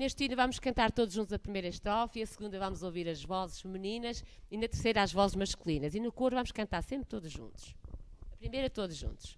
neste hino vamos cantar todos juntos a primeira estrofe, e a segunda vamos ouvir as vozes femininas, e na terceira as vozes masculinas. E no coro vamos cantar sempre todos juntos. A primeira todos juntos.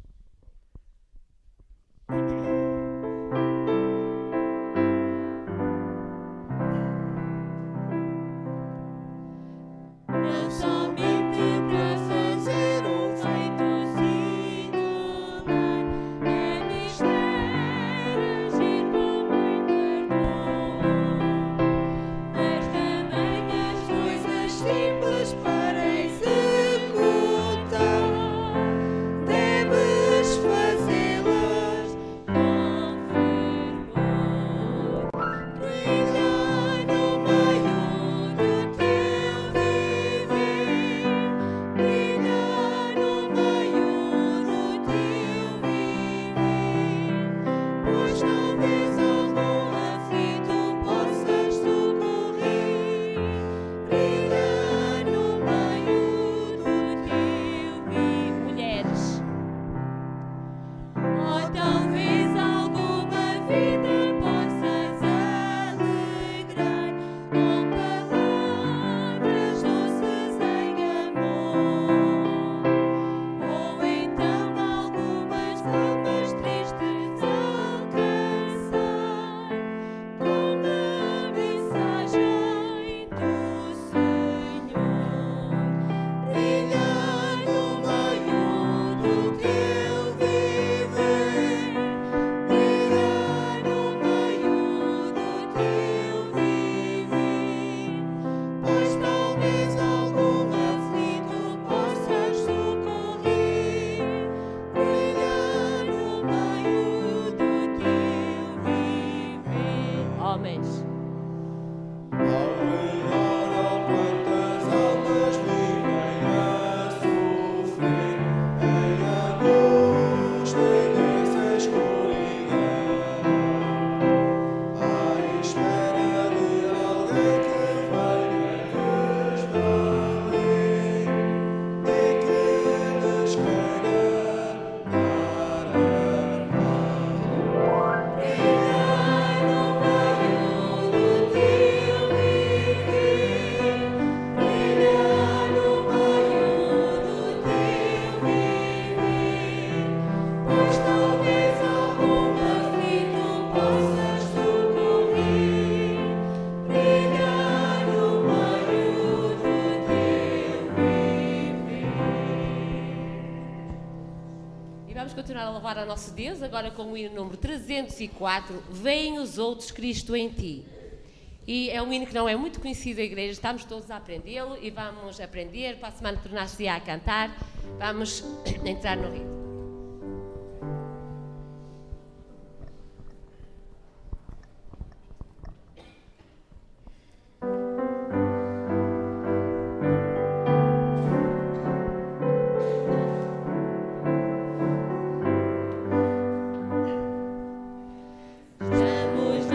Continuar a louvar ao nosso Deus, agora com o hino número 304, Vêm os outros, Cristo em ti. E é um hino que não é muito conhecido da igreja, estamos todos a aprendê-lo e vamos aprender, para a semana tornar-se a cantar, vamos entrar no ritmo. No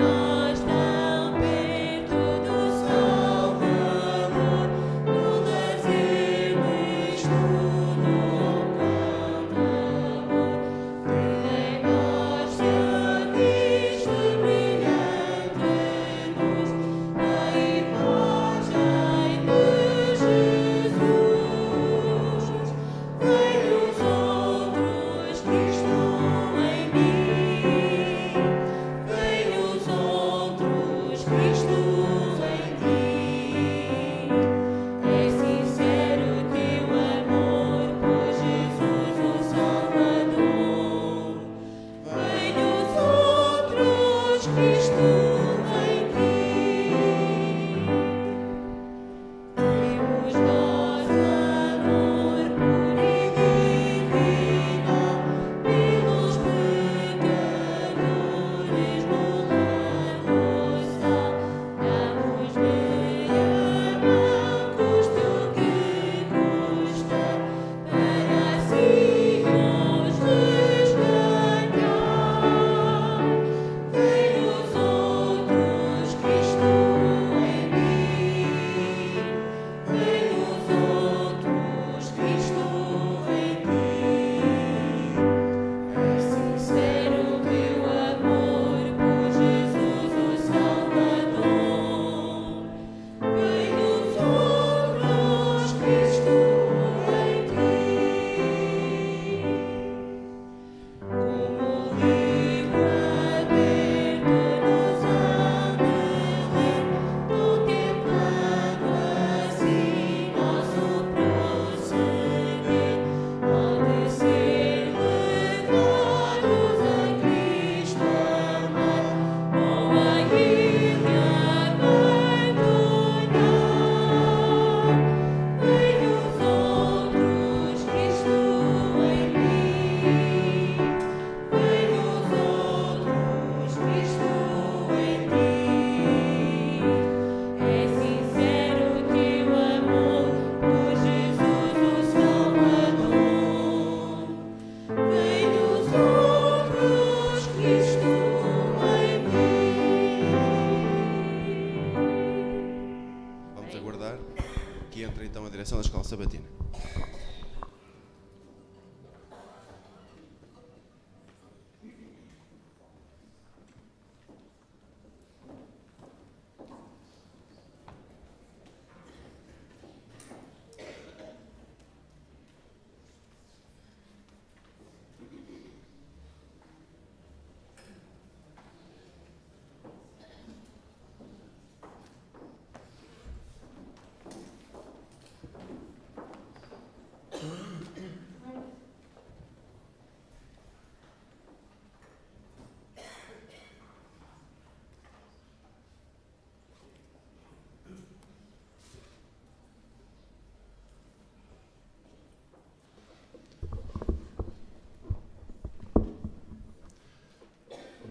da Escola Sabatina.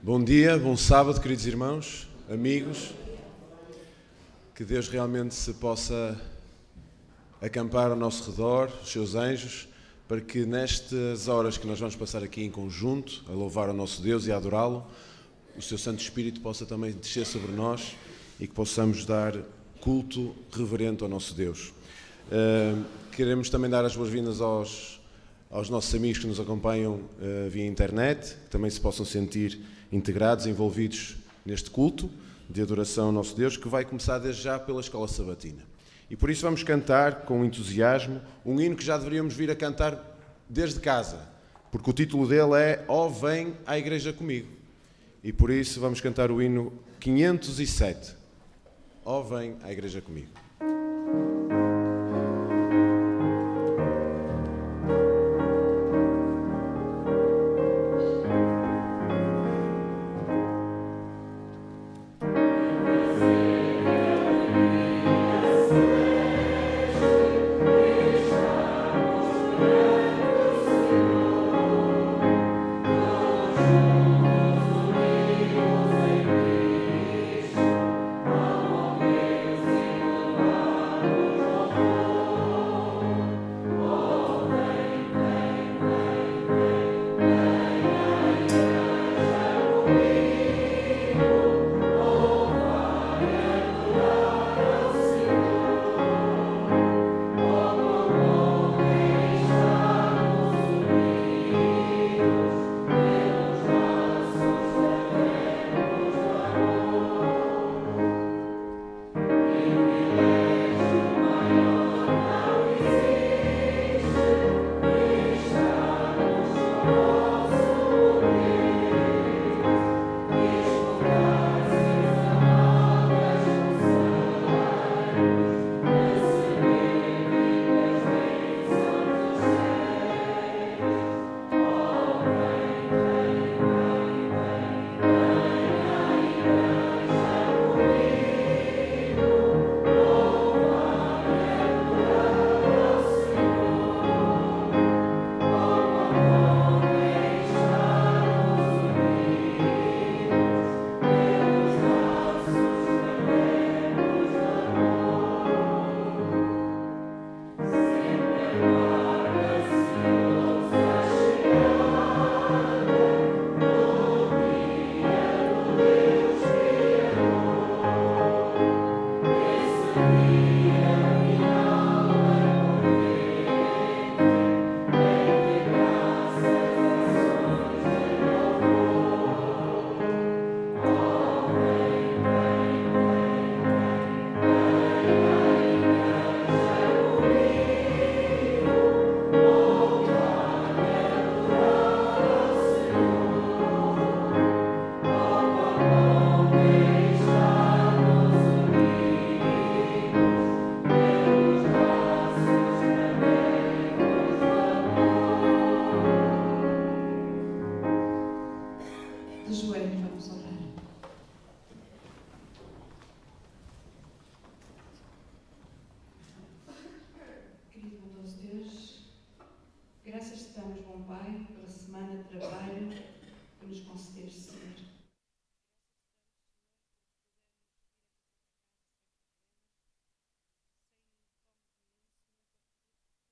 Bom dia, bom sábado, queridos irmãos, amigos. Que Deus realmente se possa acampar ao nosso redor, os seus anjos, para que nestas horas que nós vamos passar aqui em conjunto, a louvar o nosso Deus e a adorá-lo, o seu Santo Espírito possa também descer sobre nós e que possamos dar culto reverente ao nosso Deus. Queremos também dar as boas-vindas aos nossos amigos que nos acompanham via internet, que também se possam sentir integrados, envolvidos neste culto de adoração ao nosso Deus, que vai começar desde já pela Escola Sabatina. E por isso vamos cantar com entusiasmo um hino que já deveríamos vir a cantar desde casa, porque o título dele é Ó Vem à Igreja Comigo. E por isso vamos cantar o hino 507. Ó Vem à Igreja Comigo.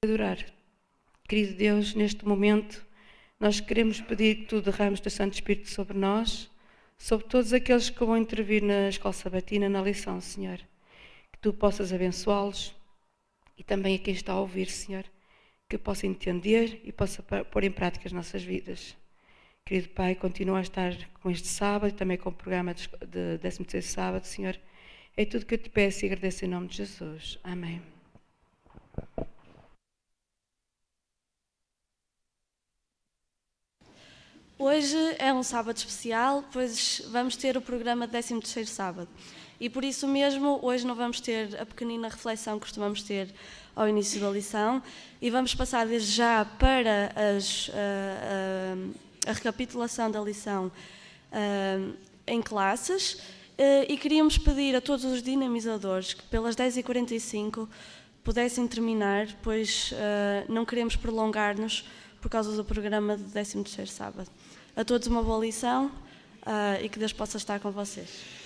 Adorar. Querido Deus, neste momento, nós queremos pedir que Tu derrames do Santo Espírito sobre nós, sobre todos aqueles que vão intervir na Escola Sabatina, na lição, Senhor. Que Tu possas abençoá-los, e também a quem está a ouvir, Senhor, que possa entender e possa pôr em prática as nossas vidas. Querido Pai, continua a estar com este sábado e também com o programa de 13º sábado, Senhor. É tudo que eu te peço e agradeço em nome de Jesus. Amém. Hoje é um sábado especial, pois vamos ter o programa de 13º sábado. E por isso mesmo, hoje não vamos ter a pequenina reflexão que costumamos ter ao início da lição e vamos passar desde já para a recapitulação da lição em classes e queríamos pedir a todos os dinamizadores que pelas 10h45 pudessem terminar, pois não queremos prolongar-nos por causa do programa de 13º sábado. A todos uma boa lição e que Deus possa estar com vocês.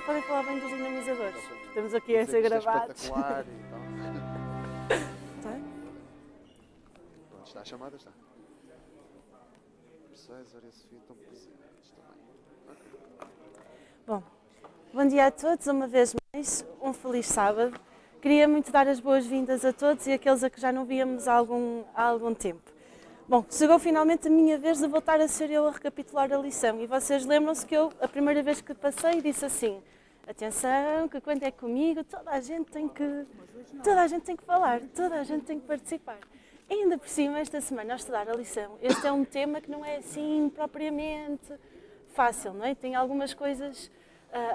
podem falar bem dos dinamizadores. Estamos aqui a ser gravados. Espetacular e tal. Tá? Pronto, está a chamada, está. César e a Sofia estão presentes também. Bom, bom dia a todos, uma vez mais, um feliz sábado. Queria muito dar as boas-vindas a todos e àqueles a que já não víamos há algum tempo. Bom, chegou finalmente a minha vez de voltar a ser eu a recapitular a lição e vocês lembram-se que eu, a primeira vez que passei, disse assim: atenção, que quando é comigo, toda a gente tem que falar, toda a gente tem que participar. E ainda por cima, esta semana, ao estudar a lição, este é um tema que não é assim propriamente fácil, não é? Tem algumas coisas,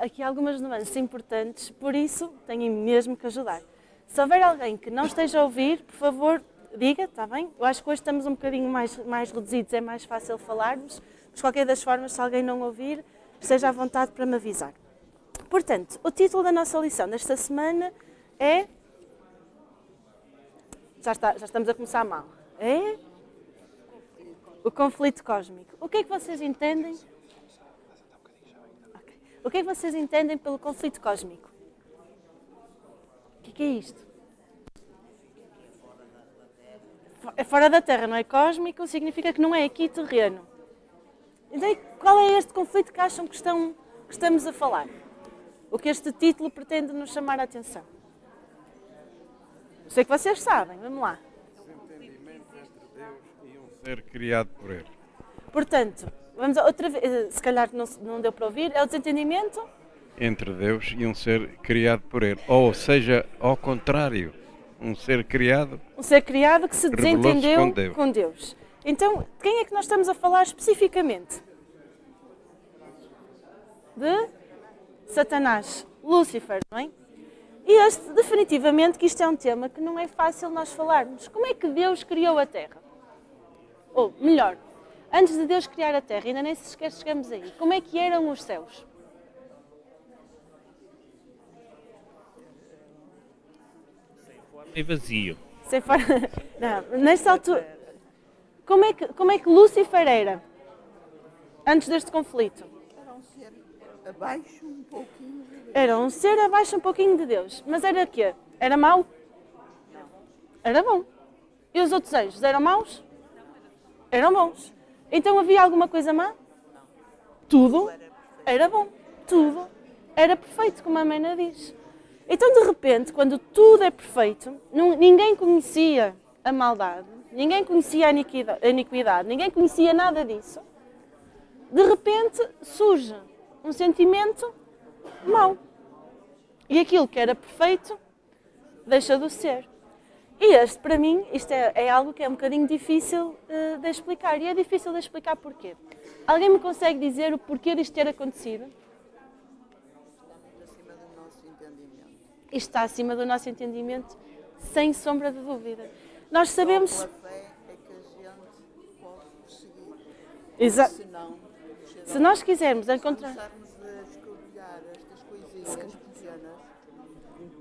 aqui algumas nuances importantes, por isso têm mesmo que ajudar. Se houver alguém que não esteja a ouvir, por favor, diga, está bem? Eu acho que hoje estamos um bocadinho mais reduzidos, é mais fácil falarmos, mas de qualquer das formas, se alguém não ouvir, esteja à vontade para me avisar. Portanto, o título da nossa lição desta semana é... Já estamos a começar mal. É o conflito cósmico. O que é que vocês entendem? Okay. O que é que vocês entendem pelo conflito cósmico? O que é isto? É fora da Terra, não é cósmico, significa que não é aqui terreno. Então, qual é este conflito que acham que estamos a falar? O que este título pretende nos chamar a atenção? Sei que vocês sabem, vamos lá. Desentendimento entre Deus e um ser criado por Ele. Portanto, vamos outra vez, se calhar não deu para ouvir, é o desentendimento Entre Deus e um ser criado por Ele. Ou seja, ao contrário, um ser criado que se desentendeu com Deus. Então, de quem é que nós estamos a falar especificamente? De Satanás, Lúcifer, não é? E definitivamente, que isto é um tema que não é fácil nós falarmos. Como é que Deus criou a Terra? Ou, melhor, antes de Deus criar a Terra, ainda nem sequer chegamos aí, como é que eram os céus? É vazio. Não, nesta altura, como é que Lúcifer era? Antes deste conflito? Era um ser abaixo um pouquinho de Deus. Era um ser abaixo um pouquinho de Deus. Mas era o quê? Era mau? Não. Era bom. E os outros anjos eram maus? Eram bons. Então havia alguma coisa má? Não. Tudo era bom. Tudo era perfeito, como a Mena diz. Então, de repente, quando tudo é perfeito, ninguém conhecia a maldade, ninguém conhecia a iniquidade, ninguém conhecia nada disso. De repente, surge um sentimento mau. E aquilo que era perfeito, deixa de ser. E para mim, isto é algo que é um bocadinho difícil de explicar. E é difícil de explicar porquê. Alguém me consegue dizer o porquê disto ter acontecido? Isto está acima do nosso entendimento, sem sombra de dúvida. Nós sabemos... Só pela fé é que a gente pode prosseguir. Exato. Senão, se nós quisermos encontrar... Se começarmos a escobilhar estas coisinhas pequenas,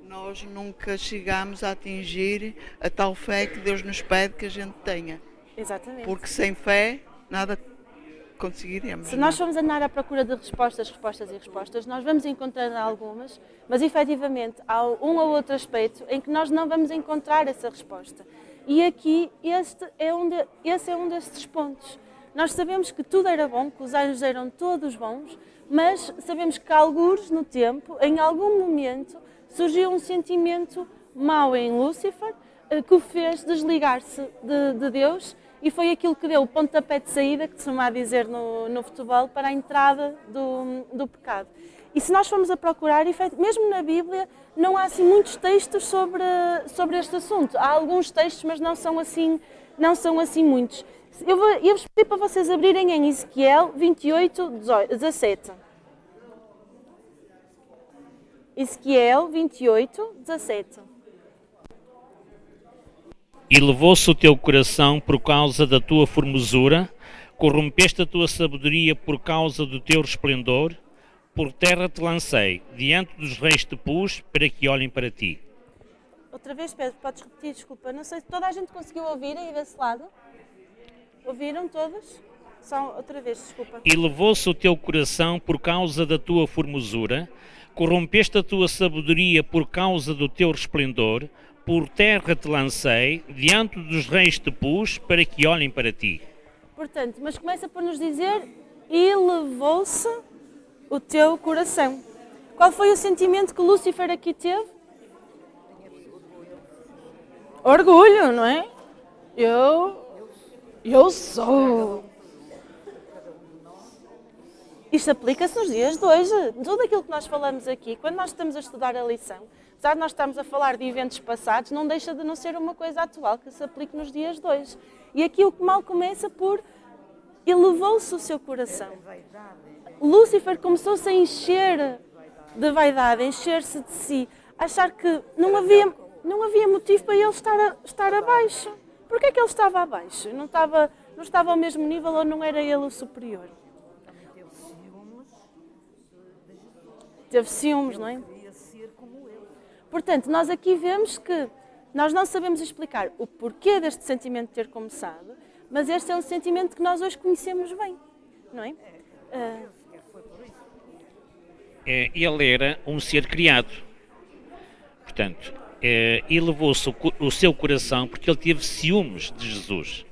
nós nunca chegamos a atingir a tal fé que Deus nos pede que a gente tenha. Exatamente. Porque sem fé, nada conseguiremos. Se nós formos andar à procura de respostas, nós vamos encontrar algumas, mas efetivamente há um ou outro aspecto em que nós não vamos encontrar essa resposta. E aqui, esse é um desses pontos. Nós sabemos que tudo era bom, que os anjos eram todos bons, mas sabemos que algures no tempo, em algum momento, surgiu um sentimento mau em Lúcifer, que o fez desligar-se de Deus. E foi aquilo que deu o pontapé de saída, que se costuma dizer no futebol, para a entrada do pecado. E se nós formos a procurar, mesmo na Bíblia, não há assim muitos textos sobre este assunto. Há alguns textos, mas não são assim muitos. Eu vos pedir para vocês abrirem em Ezequiel 28, 17. Ezequiel 28, 17. E levou-se o teu coração por causa da tua formosura, corrompeste a tua sabedoria por causa do teu resplendor, por terra te lancei, diante dos reis te pus, para que olhem para ti. Outra vez, Pedro, podes repetir, desculpa. Não sei se toda a gente conseguiu ouvir aí desse lado. Ouviram todos? Só outra vez, desculpa. E levou-se o teu coração por causa da tua formosura, Corrompeste a tua sabedoria por causa do teu resplendor, por terra te lancei, diante dos reis te pus, para que olhem para ti. Portanto, mas começa por nos dizer, elevou-se o teu coração. Qual foi o sentimento que Lúcifer aqui teve? Orgulho, não é? Eu sou. Isto aplica-se nos dias de hoje. Tudo aquilo que nós falamos aqui, quando nós estamos a estudar a lição, apesar de nós estarmos a falar de eventos passados, não deixa de não ser uma coisa atual que se aplique nos dias de hoje. E aqui o mal começa por elevou-se o seu coração. Lúcifer começou-se a encher de vaidade, a encher-se de si, a achar que não havia motivo para ele estar abaixo. Porquê que ele estava abaixo? Não estava ao mesmo nível ou não era ele o superior? Teve ciúmes, não é? Portanto, nós aqui vemos que nós não sabemos explicar o porquê deste sentimento ter começado, mas este é um sentimento que nós hoje conhecemos bem, não é? Ele era um ser criado. Portanto, elevou-se o seu coração porque ele teve ciúmes de Jesus.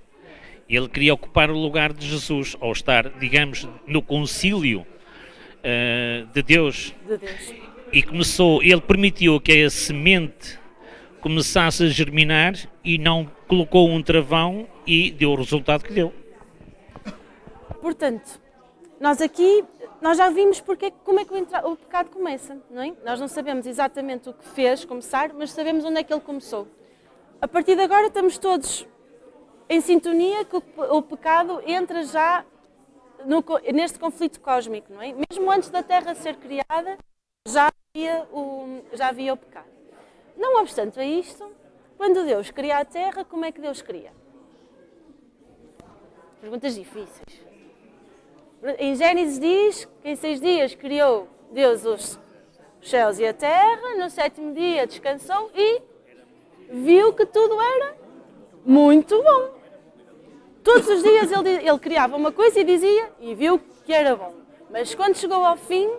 Ele queria ocupar o lugar de Jesus, ou estar, digamos, no concílio de Deus. E ele permitiu que a semente começasse a germinar e não colocou um travão e deu o resultado que deu. Portanto, nós já vimos como é que o pecado começa, não é? Nós não sabemos exatamente o que fez começar, mas sabemos onde é que ele começou. A partir de agora estamos todos em sintonia que o pecado entra já neste conflito cósmico, não é? Mesmo antes da Terra ser criada, já havia o pecado. Não obstante a isto, quando Deus cria a Terra, como é que Deus cria? Perguntas difíceis. Em Gênesis diz que em 6 dias criou Deus os céus e a terra, no 7º dia descansou e viu que tudo era muito bom. Todos os dias ele criava uma coisa e dizia, e viu que era bom. Mas quando chegou ao fim,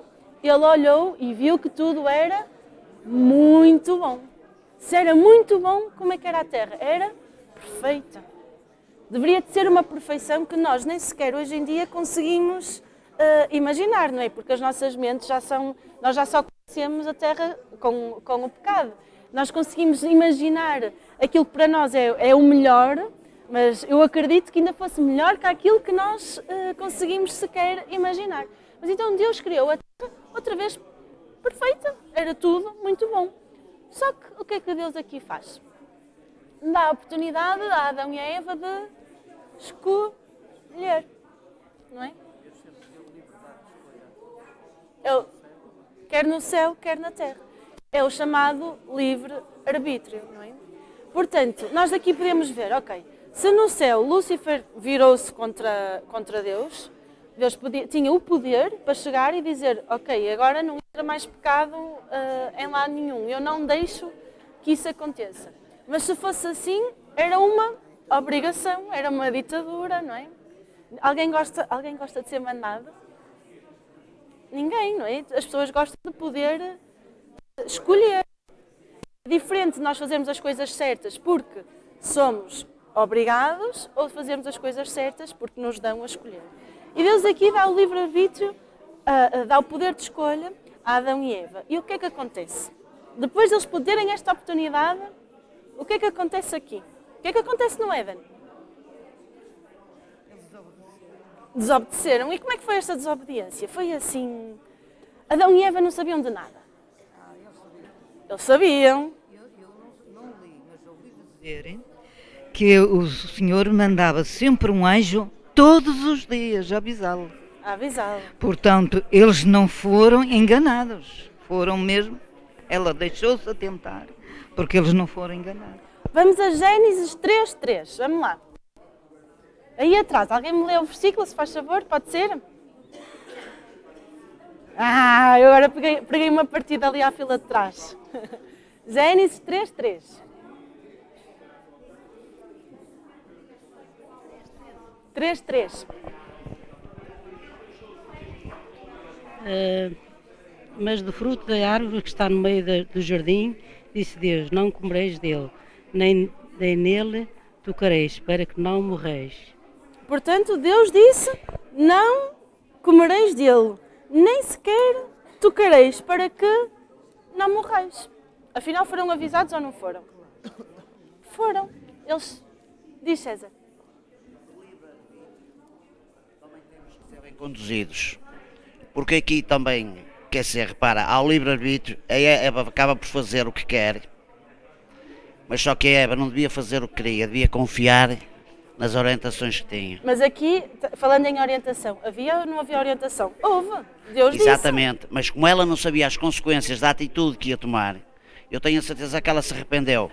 ele olhou e viu que tudo era muito bom. Se era muito bom, como é que era a terra? Era perfeita. Deveria de ser uma perfeição que nós nem sequer hoje em dia conseguimos imaginar, não é? Porque as nossas mentes nós já só conhecemos a Terra com o pecado. Nós conseguimos imaginar aquilo que para nós é o melhor, mas eu acredito que ainda fosse melhor que aquilo que nós conseguimos sequer imaginar. Mas então Deus criou a Terra outra vez perfeita, era tudo muito bom. Só que o que é que Deus aqui faz? Dá a oportunidade a Adão e a Eva de escolher, não é? Quer no céu, quer na terra. É o chamado livre-arbítrio, não é? Portanto, nós daqui podemos ver, ok, se no céu Lúcifer virou-se contra Deus, Deus tinha o poder para chegar e dizer, ok, agora não entra mais pecado em lado nenhum, eu não deixo que isso aconteça. Mas se fosse assim, era uma obrigação, era uma ditadura, não é? Alguém gosta de ser mandado? Ninguém, não é? As pessoas gostam de poder escolher. É diferente de nós fazermos as coisas certas porque somos obrigados ou de fazermos as coisas certas porque nos dão a escolher. E Deus aqui dá o livre-arbítrio, dá o poder de escolha a Adão e Eva. E o que é que acontece? Depois de eles poderem esta oportunidade, o que é que acontece aqui? O que é que acontece no Éden? Desobedeceram. E como é que foi esta desobediência? Foi assim... Adão e Eva não sabiam de nada. Eles sabiam. Eu não li, mas ouvi dizer que o Senhor mandava sempre um anjo todos os dias a avisá-lo. A avisá-lo. Portanto, eles não foram enganados. Foram mesmo... Ela deixou-se a tentar, porque eles não foram enganados. Vamos a Gênesis 3:3. Vamos lá. Aí atrás, alguém me lê o versículo, se faz favor? Pode ser? Eu agora peguei uma partida ali à fila de trás. Gênesis 3:3. Mas do fruto da árvore que está no meio do jardim, disse Deus, não comereis dele, nem nele tocareis, para que não morreis. Portanto, Deus disse, não comereis dele, nem sequer tocareis, para que não morreis. Afinal, foram avisados ou não foram? Foram. Eles... Diz César. Também temos que ser bem conduzidos. Porque aqui também, quer dizer, repara, há o livre-arbítrio, a Eva acaba por fazer o que quer, mas só que a Eva não devia fazer o que queria, devia confiar nas orientações que tinha. Mas aqui, falando em orientação, havia ou não havia orientação? Houve. Deus disse. Exatamente, mas como ela não sabia as consequências da atitude que ia tomar, eu tenho a certeza que ela se arrependeu.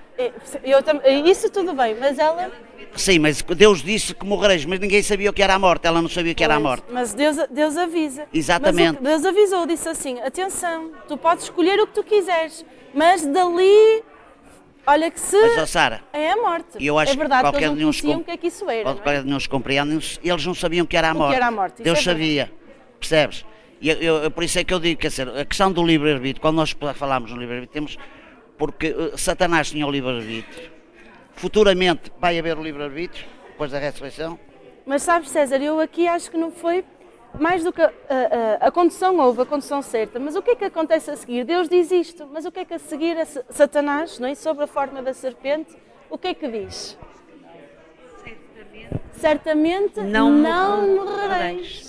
Isso tudo bem, mas ela... Sim, mas Deus disse que morrereis, mas ninguém sabia o que era a morte, ela não sabia o que era a morte. Mas Deus avisa. Exatamente. Mas Deus avisou, disse assim, atenção, tu podes escolher o que tu quiseres, mas dali, olha que se... Mas, oh, Sara, é a morte. Eu acho é verdade que que eles não conheciam o que é que isso era, qualquer de nós compreende, eles não sabiam o que era a morte. Que era a morte. Deus sabia, percebes? E por isso é que eu digo, quer dizer, a questão do livre-arbítrio, quando nós falamos no livre-arbítrio, temos... Porque Satanás tinha o livre-arbítrio. Futuramente vai haver o livre-arbítrio, depois da ressurreição. Mas sabes, César, eu aqui acho que não foi mais do que a condução houve, a condução certa. Mas o que é que acontece a seguir? Deus diz isto, mas o que é que a seguir Satanás, não é? Sobre a forma da serpente, o que é que diz? Certamente não morrereis.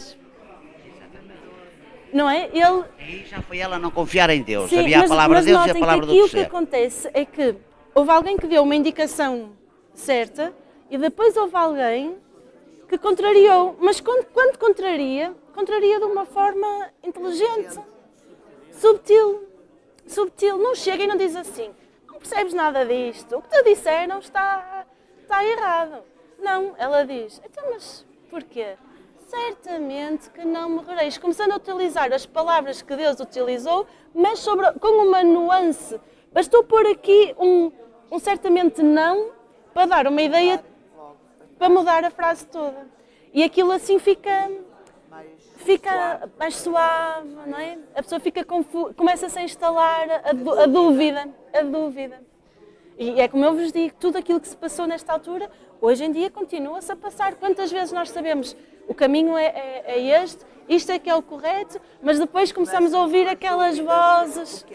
Não é? Ele... E já foi ela não confiar em Deus. Sim, havia a palavra de Deus e a palavra do ser. ser. O que acontece é que houve alguém que deu uma indicação certa e depois houve alguém que contrariou. Mas quando contraria de uma forma inteligente, subtil. Não chega e não diz assim, não percebes nada disto, o que te disseram está errado. Não, ela diz, então mas porquê? Certamente que não morrereis. Começando a utilizar as palavras que Deus utilizou, mas com uma nuance. Bastou pôr aqui um certamente não, para dar uma ideia, para mudar a frase toda. E aquilo assim fica mais suave, não é? A pessoa fica confusa, começa-se a instalar a dúvida. E é como eu vos digo, tudo aquilo que se passou nesta altura, hoje em dia continua-se a passar. Quantas vezes nós sabemos o caminho é este, isto é que é o correto, mas depois começamos a ouvir aquelas vozes.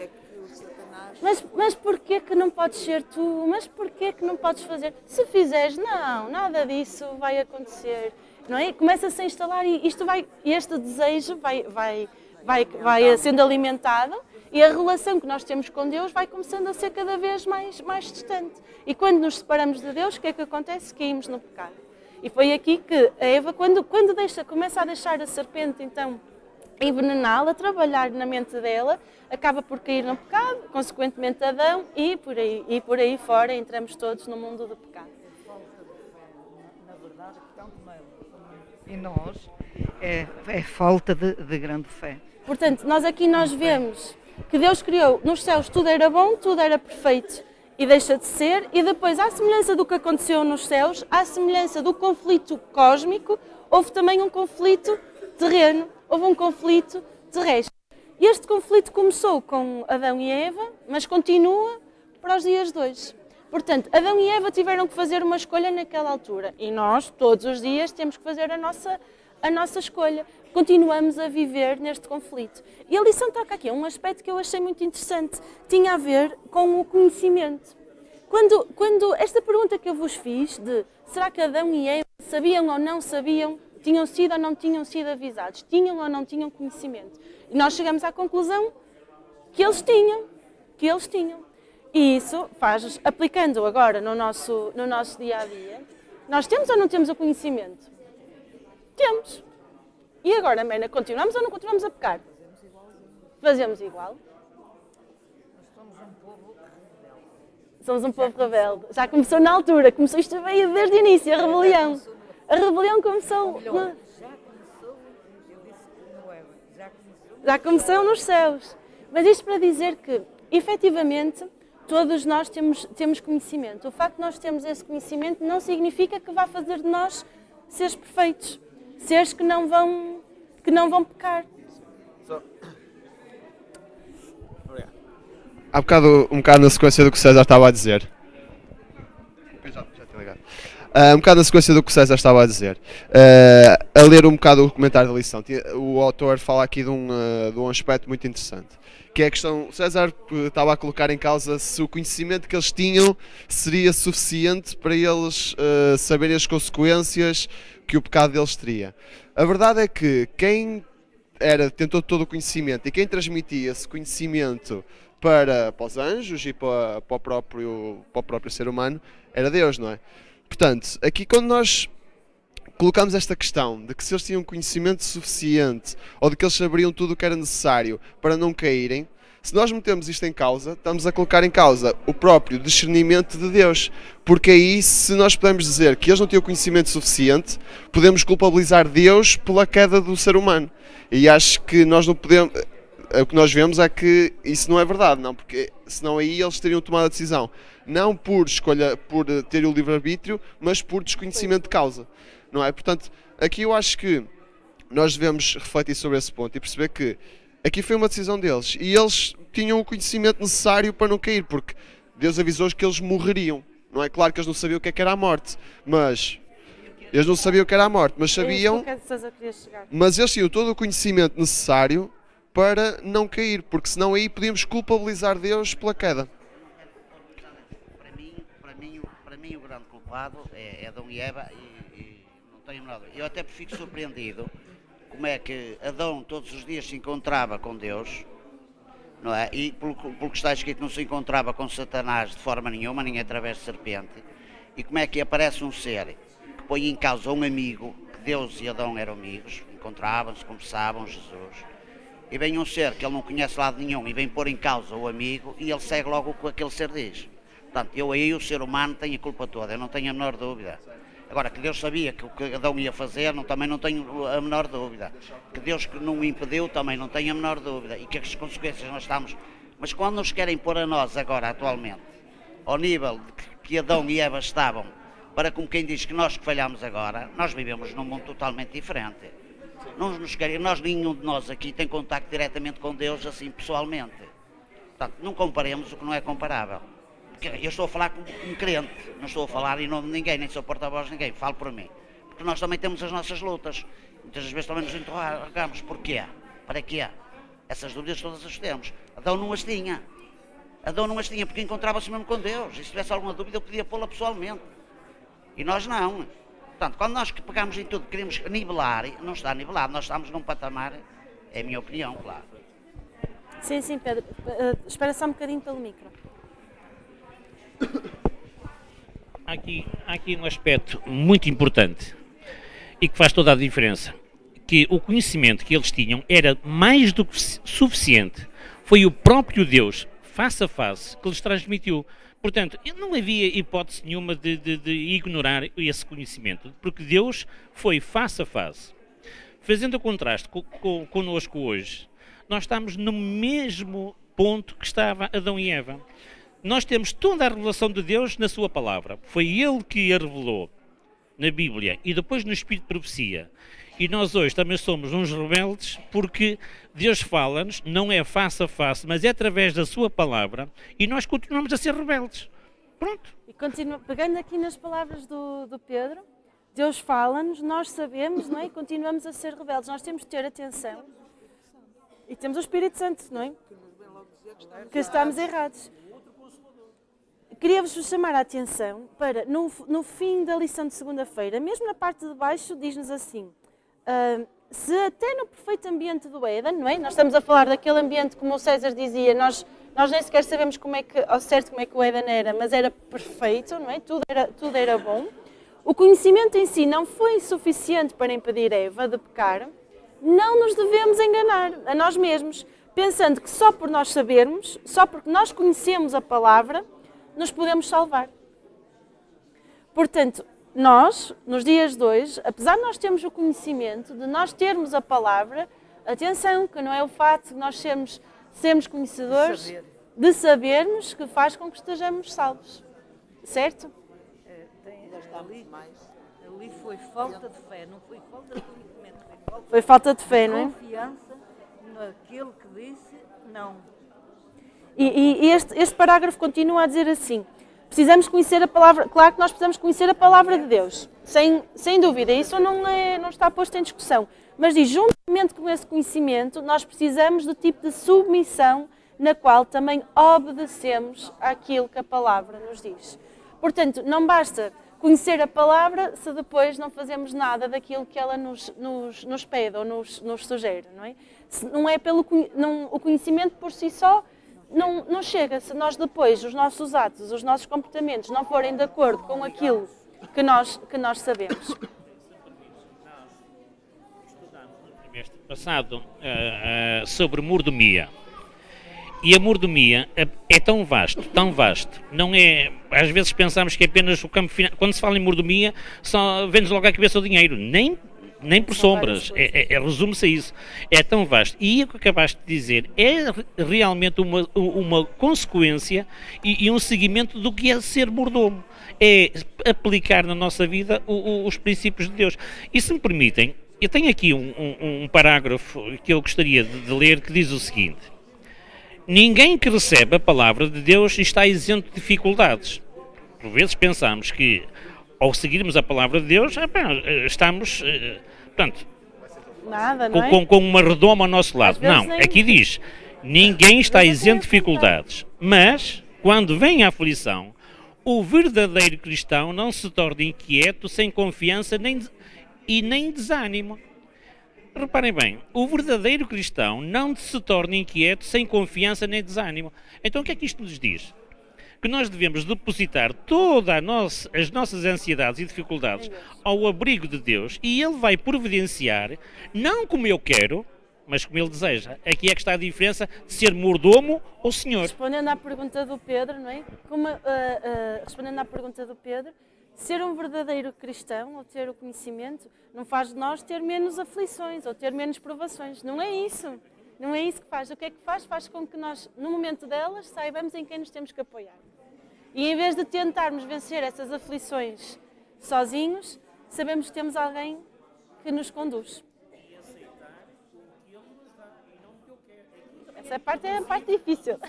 Mas porquê que não podes ser tu? Mas porquê que não podes fazer? Se fizeres, não, nada disso vai acontecer. Não é? Começa-se a instalar e este desejo vai sendo alimentado e a relação que nós temos com Deus vai começando a ser cada vez mais distante. E quando nos separamos de Deus, o que é que acontece? Caímos no pecado. E foi aqui que a Eva, quando começa a deixar a serpente, então, envenená-la, trabalhar na mente dela, acaba por cair no pecado, consequentemente Adão, e por aí fora entramos todos no mundo do pecado. Na verdade, tanto em nós é falta de grande fé. Portanto, nós vemos que Deus criou nos céus, tudo era bom, tudo era perfeito e deixa de ser, e depois, à semelhança do que aconteceu nos céus, à semelhança do conflito cósmico, houve também um conflito terreno, houve um conflito terrestre. E este conflito começou com Adão e Eva, mas continua para os dias de hoje. Portanto, Adão e Eva tiveram que fazer uma escolha naquela altura, e nós, todos os dias, temos que fazer a nossa escolha. Continuamos a viver neste conflito. E a lição toca aqui um aspecto que eu achei muito interessante. Tinha a ver com o conhecimento. Quando esta pergunta que eu vos fiz de será que Adão e Eva sabiam ou não sabiam, tinham sido ou não tinham sido avisados, tinham ou não tinham conhecimento? E nós chegamos à conclusão que eles tinham. E isso faz, aplicando agora no nosso dia-a-dia, nós temos ou não temos o conhecimento? Temos. E agora, Mena, continuamos ou não continuamos a pecar? Fazemos igual. Somos um povo rebelde. Já começou na altura, isto veio desde o início, a rebelião. A rebelião começou... Já começou nos céus. Mas isto para dizer que, efetivamente, todos nós temos conhecimento. O facto de nós termos esse conhecimento não significa que vá fazer de nós seres perfeitos. Seres que não vão pecar. há bocado, um bocado na sequência do que o César estava a dizer. Um bocado na sequência do que o César estava a dizer. A ler um bocado o comentário da lição, o autor fala aqui de um aspecto muito interessante, que é a questão, César estava a colocar em causa se o conhecimento que eles tinham seria suficiente para eles saberem as consequências que o pecado deles teria. A verdade é que quem tentou todo o conhecimento e quem transmitia esse conhecimento para os anjos e para o próprio ser humano era Deus, não é? Portanto, aqui quando nós colocamos esta questão de que se eles tinham conhecimento suficiente ou de que eles saberiam tudo o que era necessário para não caírem, se nós metemos isto em causa, estamos a colocar em causa o próprio discernimento de Deus. Porque aí, se nós pudermos dizer que eles não tinham conhecimento suficiente, podemos culpabilizar Deus pela queda do ser humano. E acho que nós não podemos... O que nós vemos é que isso não é verdade, não, porque senão aí eles teriam tomado a decisão, não por escolha, por ter o livre-arbítrio, mas por desconhecimento de causa, não é? Portanto, aqui eu acho que nós devemos refletir sobre esse ponto e perceber que aqui foi uma decisão deles e eles tinham o conhecimento necessário para não cair, porque Deus avisou-os que eles morreriam, não é? Claro que eles não sabiam o que era a morte, mas... Eles não sabiam o que era a morte, mas sabiam... Mas eles tinham todo o conhecimento necessário para não cair, porque senão aí podíamos culpabilizar Deus pela queda. Para mim o grande culpado é Adão e Eva e não tenho nada. Eu até fico surpreendido como é que Adão todos os dias se encontrava com Deus, não é? E pelo que está escrito não se encontrava com Satanás de forma nenhuma, nem através de serpente. E como é que aparece um ser que põe em causa um amigo, que Deus e Adão eram amigos, encontravam-se, conversavam, Jesus... E vem um ser que ele não conhece lado nenhum e vem pôr em causa o amigo e ele segue logo o que aquele ser diz. Portanto, o ser humano, tenho a culpa toda, eu não tenho a menor dúvida. Agora, que Deus sabia que o que Adão ia fazer, também não tenho a menor dúvida. Que Deus que não o impediu, também não tenho a menor dúvida. E que as consequências nós estamos... Mas quando nos querem pôr a nós agora, atualmente, ao nível de que Adão e Eva estavam, para como quem diz que nós que falhamos agora, nós vivemos num mundo totalmente diferente. Não nos querem, nenhum de nós aqui tem contacto diretamente com Deus assim pessoalmente. Portanto, não comparemos o que não é comparável. Eu estou a falar como um crente, não estou a falar em nome de ninguém, nem sou porta-voz de ninguém, falo por mim. Porque nós também temos as nossas lutas. Muitas vezes também nos interrogamos, porquê? Para quê? Essas dúvidas todas as temos. Adão não as tinha. Adão não as tinha porque encontrava-se mesmo com Deus. E se tivesse alguma dúvida eu podia pô-la pessoalmente. E nós não. Portanto, quando nós pegamos em tudo, queremos nivelar, não está nivelado, nós estamos num patamar, é a minha opinião, claro. Sim, Pedro. Espera só um bocadinho pelo micro. Há aqui um aspecto muito importante e que faz toda a diferença, que o conhecimento que eles tinham era mais do que suficiente. Foi o próprio Deus, face a face, que lhes transmitiu. Portanto, não havia hipótese nenhuma de ignorar esse conhecimento, porque Deus foi face a face. Fazendo o contraste connosco hoje, nós estamos no mesmo ponto que estava Adão e Eva. Nós temos toda a revelação de Deus na sua palavra. Foi Ele que a revelou na Bíblia e depois no Espírito de Profecia. E nós hoje também somos uns rebeldes porque Deus fala-nos, não é face a face, mas é através da sua palavra e nós continuamos a ser rebeldes. Pronto. E pegando aqui nas palavras do Pedro, Deus fala-nos, nós sabemos, não é? E continuamos a ser rebeldes. Nós temos de ter atenção. E temos o Espírito Santo, não é? Que estamos errados. Queria-vos chamar a atenção para, no fim da lição de segunda-feira, mesmo na parte de baixo, diz-nos assim... se até no perfeito ambiente do Éden, não é? Nós estamos a falar daquele ambiente, como o César dizia, nós nem sequer sabemos ao certo como é que o Éden era, mas era perfeito, não é? Tudo era bom. O conhecimento em si não foi suficiente para impedir Eva de pecar. Não nos devemos enganar a nós mesmos, pensando que só por nós sabermos, só porque nós conhecemos a palavra, nos podemos salvar. Portanto, nós, nos dias de hoje, apesar de nós termos o conhecimento, de nós termos a palavra, atenção, que não é o facto de nós sermos conhecedores, de sabermos, que faz com que estejamos salvos. Certo? Ali foi falta de fé, não foi falta de conhecimento. Foi falta de fé, não é? Confiança naquele que disse não. E este parágrafo continua a dizer assim: precisamos conhecer a palavra, claro que nós precisamos conhecer a palavra de Deus, sem dúvida, isso não está posto em discussão. Mas diz, juntamente com esse conhecimento, nós precisamos do tipo de submissão na qual também obedecemos àquilo que a palavra nos diz. Portanto, não basta conhecer a palavra se depois não fazemos nada daquilo que ela nos pede ou nos sugere, não é? Não é o conhecimento por si só não chega, se nós depois, os nossos atos, os nossos comportamentos não forem de acordo com aquilo que nós sabemos. Passado sobre mordomia. E a mordomia é tão vasto, não é, às vezes pensamos que é apenas o campo final. Quando se fala em mordomia, só vem-nos logo à cabeça o dinheiro, nem por sombras, resume-se a isso, é tão vasto. E o que acabaste de dizer é realmente uma consequência e um seguimento do que é ser mordomo, é aplicar na nossa vida os princípios de Deus. E se me permitem, eu tenho aqui um parágrafo que eu gostaria de ler, que diz o seguinte: ninguém que recebe a palavra de Deus está isento de dificuldades. Por vezes pensamos que, ao seguirmos a palavra de Deus, estamos, portanto, nada, não é? com uma redoma ao nosso lado. Não, aqui diz, ninguém está isento de dificuldades, mas, quando vem a aflição, o verdadeiro cristão não se torna inquieto, sem confiança nem desânimo. Reparem bem, o verdadeiro cristão não se torna inquieto, sem confiança nem desânimo. Então o que é que isto nos diz? Que nós devemos depositar todas as nossas ansiedades e dificuldades ao abrigo de Deus, e Ele vai providenciar, não como eu quero, mas como Ele deseja. Aqui é que está a diferença de ser mordomo ou senhor. Respondendo à pergunta do Pedro, não é? Respondendo à pergunta do Pedro, ser um verdadeiro cristão, ou ter o conhecimento, não faz de nós ter menos aflições ou ter menos provações. Não é isso. Não é isso que faz. O que é que faz? Faz com que nós, no momento delas, saibamos em quem nos temos que apoiar. E em vez de tentarmos vencer essas aflições sozinhos, sabemos que temos alguém que nos conduz. Essa parte é a parte difícil.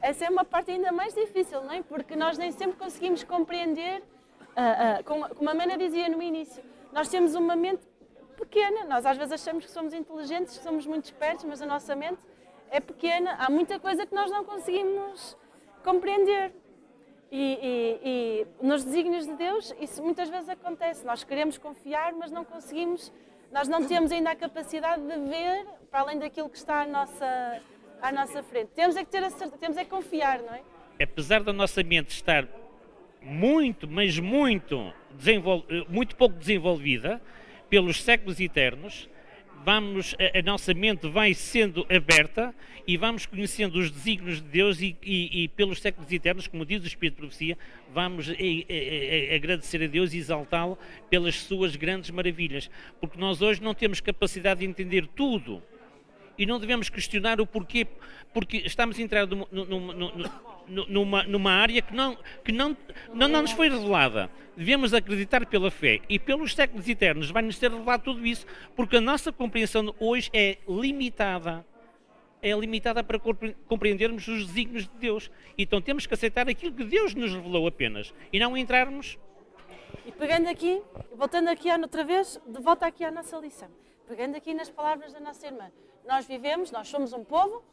Essa é uma parte ainda mais difícil, não é? Porque nós nem sempre conseguimos compreender, como a Mana dizia no início, nós temos uma mente pequena. Nós às vezes achamos que somos inteligentes, que somos muito espertos, mas a nossa mente é pequena. Há muita coisa que nós não conseguimos compreender. E nos desígnios de Deus, isso muitas vezes acontece. Nós queremos confiar, mas não conseguimos, nós não temos ainda a capacidade de ver para além daquilo que está à nossa frente. Temos é que ter a certeza, temos é que confiar, não é? Apesar da nossa mente estar muito pouco desenvolvida pelos séculos eternos, a nossa mente vai sendo aberta e vamos conhecendo os desígnios de Deus e pelos séculos eternos, como diz o Espírito de Profecia, vamos agradecer a Deus e exaltá-lo pelas suas grandes maravilhas. Porque nós hoje não temos capacidade de entender tudo e não devemos questionar o porquê, porque estamos a entrar numa área que não nos foi revelada. Devemos acreditar pela fé e pelos séculos eternos vai-nos ser revelado tudo isso, porque a nossa compreensão hoje é limitada para compreendermos os desígnios de Deus. Então temos que aceitar aquilo que Deus nos revelou apenas e não entrarmos. E pegando aqui, voltando aqui outra vez, de volta aqui à nossa lição, pegando aqui nas palavras da nossa irmã, nós somos um povo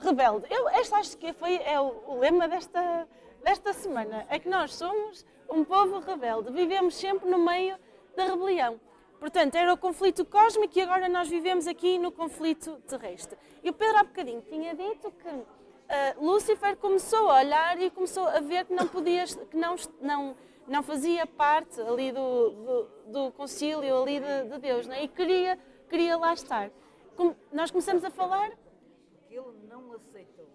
rebelde. Acho que é o lema desta semana, é que nós somos um povo rebelde, vivemos sempre no meio da rebelião. Portanto, era o conflito cósmico e agora nós vivemos aqui no conflito terrestre. E o Pedro há bocadinho tinha dito que Lúcifer começou a olhar e começou a ver que não fazia parte ali do concílio ali de Deus, não é? E queria lá estar. Nós começamos a falar... Ele não aceitou.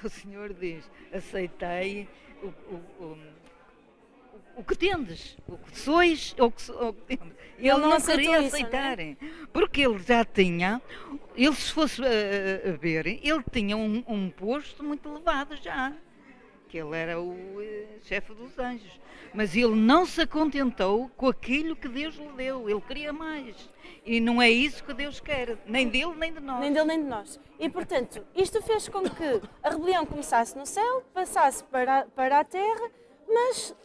O Senhor diz, aceitei o que tendes, o que sois, o que tendes. Ele não queria aceitar, porque ele já tinha, se fosse a ver, ele tinha um posto muito elevado já. que ele era o chefe dos anjos. Mas ele não se contentou com aquilo que Deus lhe deu, ele queria mais. E não é isso que Deus quer, nem dele nem de nós. Nem dele nem de nós. E portanto, isto fez com que a rebelião começasse no céu, passasse para a terra, mas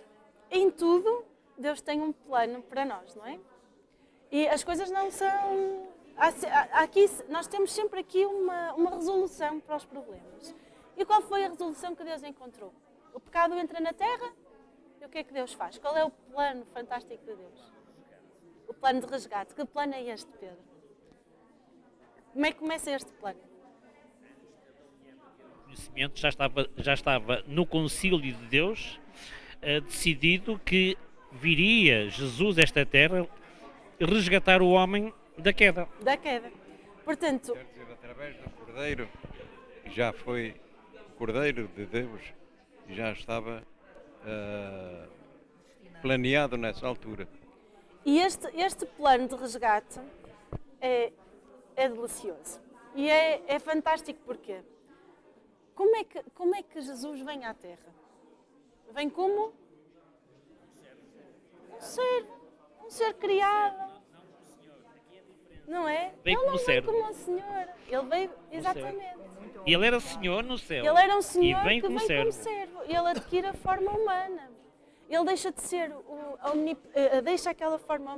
em tudo Deus tem um plano para nós, não é? E as coisas não são... Aqui, nós temos sempre aqui uma resolução para os problemas. E qual foi a resolução que Deus encontrou? O pecado entra na terra e o que é que Deus faz? Qual é o plano fantástico de Deus? O plano de resgate. Que plano é este, Pedro? Como é que começa este plano? O conhecimento já estava no concílio de Deus, decidido que viria Jesus a esta terra resgatar o homem da queda. Da queda. Portanto... Quer dizer, através do Cordeiro, já foi o Cordeiro de Deus, já estava planeado nessa altura. E este plano de resgate é delicioso. E é fantástico porque como é que Jesus vem à Terra? Vem como um ser criado. Não é? Vem como servo. Como um senhor. Ele veio, exatamente. Ele era senhor no céu. Ele era um senhor e vem que como vem servo. como servo. Ele adquire a forma humana. Ele deixa de ser deixa aquela forma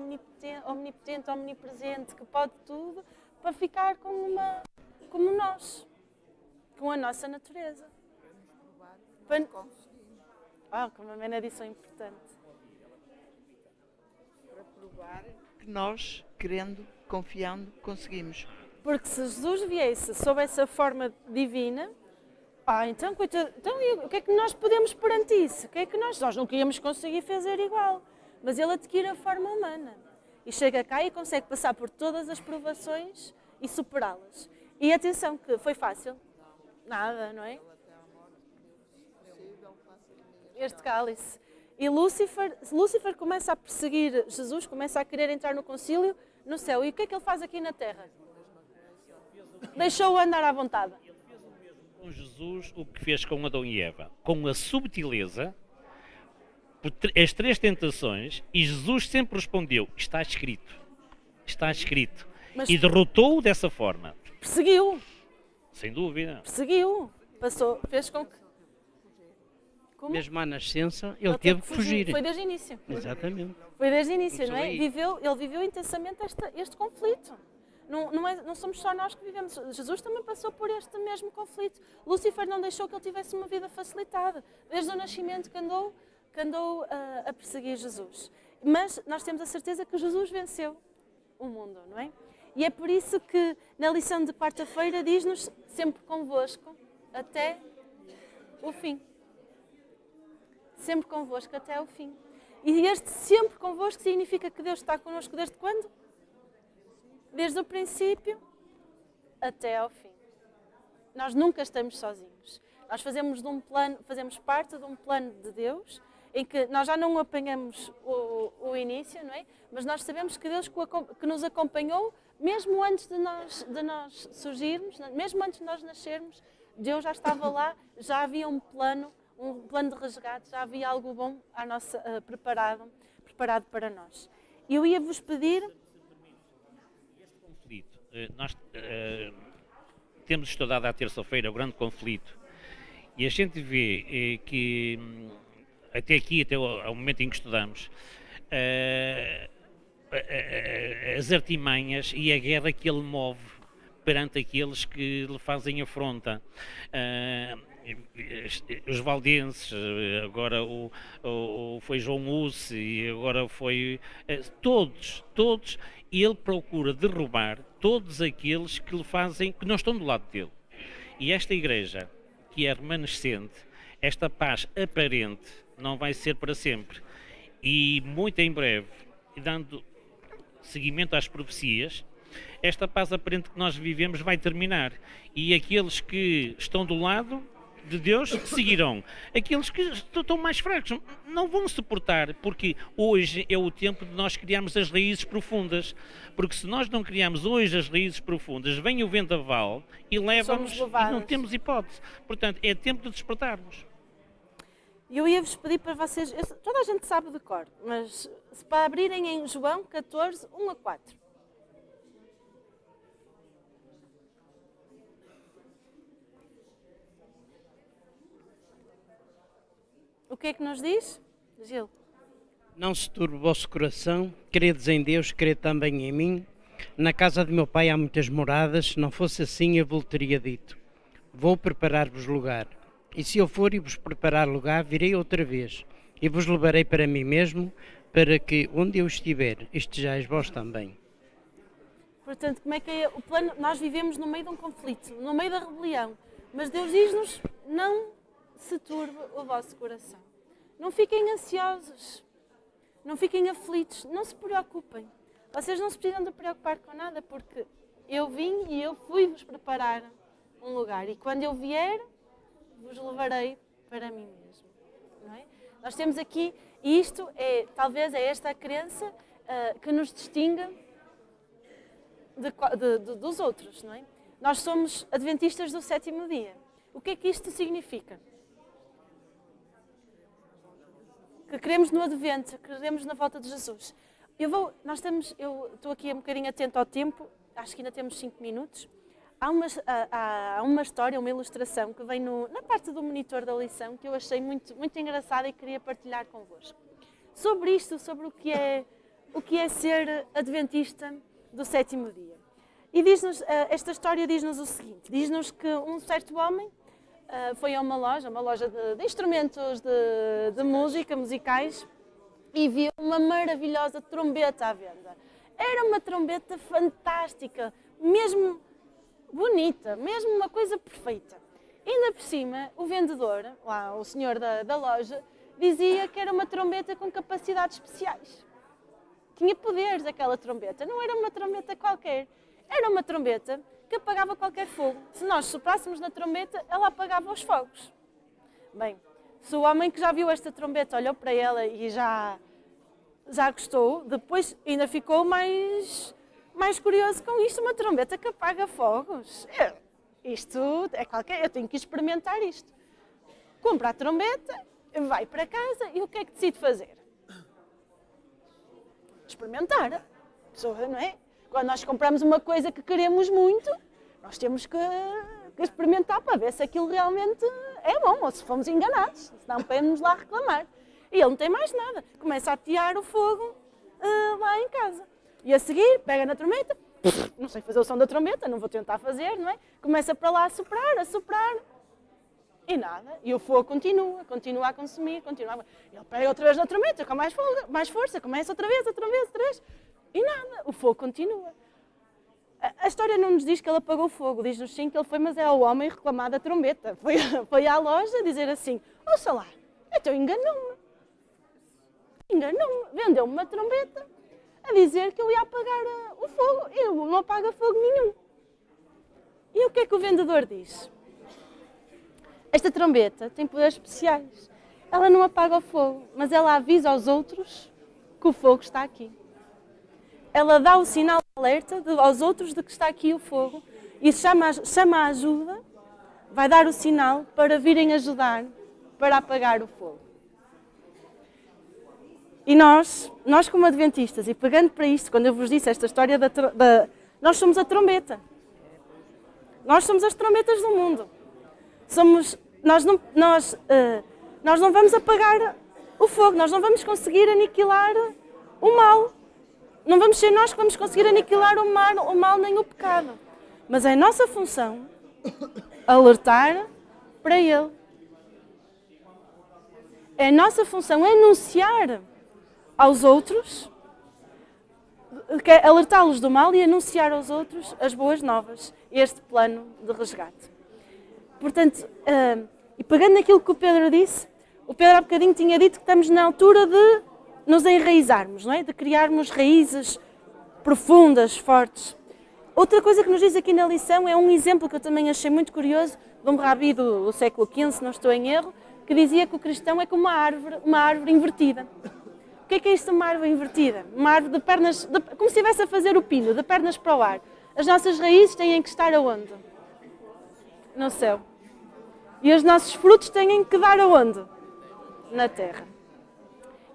omnipotente, omnipresente, que pode tudo, para ficar como nós, com a nossa natureza. Como a Mena disse, é importante. Para provar que nós, querendo, confiando, conseguimos. Porque se Jesus viesse sob essa forma divina, então, coitado, o que é que nós podemos perante isso? O que é que nós não queríamos conseguir fazer igual? Mas ele adquire a forma humana e chega cá e consegue passar por todas as provações e superá-las. E atenção que foi fácil? Nada, não é? Este cálice. E Lúcifer começa a perseguir Jesus, começa a querer entrar no concílio, no céu. E o que é que ele faz aqui na terra? Deixou-o andar à vontade. Com Jesus, o que fez com Adão e Eva, com a subtileza, as três tentações, e Jesus sempre respondeu: está escrito, está escrito. Mas e derrotou-o dessa forma. Perseguiu. Sem dúvida. Perseguiu. Fez com que... Como? Mesmo à nascença, ele teve que fugir. Foi desde o início. Exatamente. Foi desde o início, não é? Ele viveu intensamente este conflito. Não somos só nós que vivemos. Jesus também passou por este mesmo conflito. Lúcifer não deixou que ele tivesse uma vida facilitada. Desde o nascimento que andou a perseguir Jesus. Mas nós temos a certeza que Jesus venceu o mundo, não é? E é por isso que na lição de quarta-feira diz-nos sempre convosco até o fim. Sempre convosco até o fim. E este sempre convosco significa que Deus está connosco desde quando? Desde o princípio até ao fim. Nós nunca estamos sozinhos. Nós fazemos parte de um plano de Deus, em que nós já não apanhamos o início, não é? Mas nós sabemos que Deus que nos acompanhou, mesmo antes de nós surgirmos, mesmo antes de nós nascermos, Deus já estava lá, já havia um plano de resgate, já havia algo bom preparado para nós. Eu ia-vos pedir... Nós temos estudado à terça-feira o grande conflito e a gente vê que até ao momento em que estudamos, as artimanhas e a guerra que ele move perante aqueles que lhe fazem afronta. Os valdenses, agora foi João Husse e agora foi... Todos, ele procura derrubar todos aqueles que lhe fazem, que não estão do lado dele. E esta igreja, que é remanescente, esta paz aparente, não vai ser para sempre. E muito em breve, dando seguimento às profecias, esta paz aparente que nós vivemos vai terminar. E aqueles que estão do lado de Deus seguirão. Aqueles que estão mais fracos não vão suportar, porque hoje é o tempo de nós criarmos as raízes profundas, porque se nós não criarmos hoje as raízes profundas, vem o vendaval e leva-nos e não temos hipótese. Portanto, é tempo de despertarmos. E eu ia-vos pedir para vocês, toda a gente sabe de cor, mas se para abrirem em João 14, 1 a 4. O que é que nos diz? Gil. Não se turbe o vosso coração, credes em Deus, crede também em mim. Na casa de meu pai há muitas moradas, se não fosse assim eu vos teria dito. Vou preparar-vos lugar. E se eu for e vos preparar lugar, virei outra vez, e vos levarei para mim mesmo, para que onde eu estiver, estejais vós também. Portanto, como é que é o plano? Nós vivemos no meio de um conflito, no meio da rebelião, mas Deus diz-nos, não se turbe o vosso coração. Não fiquem ansiosos, não fiquem aflitos, não se preocupem. Vocês não se precisam de preocupar com nada, porque eu vim e eu fui-vos preparar um lugar. E quando eu vier, vos levarei para mim mesmo. Não é? Nós temos aqui, e isto é, talvez é esta a crença que nos distingue dos outros. Não é? Nós somos adventistas do 7º dia. O que é que isto significa? Que cremos no advento, que cremos na volta de Jesus. Eu estou aqui um bocadinho atento ao tempo, acho que ainda temos 5 minutos. Há uma história, uma ilustração que vem na parte do monitor da lição que eu achei muito, muito engraçada e queria partilhar convosco. Sobre isto, sobre o que é ser adventista do 7º dia. E esta história diz-nos o seguinte, diz-nos que um certo homem foi a uma loja de instrumentos de música, musicais, e viu uma maravilhosa trombeta à venda. Era uma trombeta fantástica, mesmo bonita, mesmo uma coisa perfeita. Ainda por cima, o vendedor, lá, o senhor da loja, dizia que era uma trombeta com capacidades especiais. Tinha poderes aquela trombeta, não era uma trombeta qualquer. Era uma trombeta que apagava qualquer fogo. Se nós soprássemos na trombeta, ela apagava os fogos. Bem, se o homem que já viu esta trombeta olhou para ela e já gostou, depois ainda ficou mais curioso com isto, uma trombeta que apaga fogos. Isto é qualquer, eu tenho que experimentar isto. Compra a trombeta, vai para casa e o que é que decide fazer? Experimentar. Não é? Quando nós compramos uma coisa que queremos muito, nós temos que experimentar para ver se aquilo realmente é bom ou se fomos enganados, senão podemos lá reclamar. E ele não tem mais nada, começa a atear o fogo lá em casa. E a seguir, pega na trombeta, não sei fazer o som da trombeta, não vou tentar fazer, não é? Começa para lá a soprar, e nada. E o fogo continua a consumir, Ele pega outra vez na trombeta, com mais força, começa outra vez, e nada, o fogo continua. A história não nos diz que ele apagou o fogo, diz-nos sim que ele foi, mas é o homem reclamar da trombeta. Foi à loja dizer assim, ouça lá, então enganou-me, vendeu-me uma trombeta a dizer que eu ia apagar o fogo, e não apaga fogo nenhum. E o que é que o vendedor diz? Esta trombeta tem poderes especiais. Ela não apaga o fogo, mas ela avisa aos outros que o fogo está aqui. Ela dá o sinal de alerta aos outros de que está aqui o fogo e chama a ajuda, vai dar o sinal para virem ajudar para apagar o fogo. E nós como adventistas, e pegando para isto, quando eu vos disse esta história nós somos a trombeta. Nós somos as trombetas do mundo. Nós não vamos apagar o fogo, nós não vamos conseguir aniquilar o mal. Não vamos ser nós que vamos conseguir aniquilar o mal nem o pecado. Mas é a nossa função alertar para ele. É a nossa função anunciar aos outros, alertá-los do mal e anunciar aos outros as boas novas, este plano de resgate. Portanto, e pegando naquilo que o Pedro disse, o Pedro há bocadinho tinha dito que estamos na altura de nos enraizarmos, não é? De criarmos raízes profundas, fortes. Outra coisa que nos diz aqui na lição é um exemplo que eu também achei muito curioso, de um rabi do século XV, se não estou em erro, que dizia que o cristão é como uma árvore invertida. O que é isto de uma árvore invertida? Uma árvore de pernas, como se estivesse a fazer o pino, de pernas para o ar. As nossas raízes têm que estar aonde? No céu. E os nossos frutos têm que dar aonde? na terra.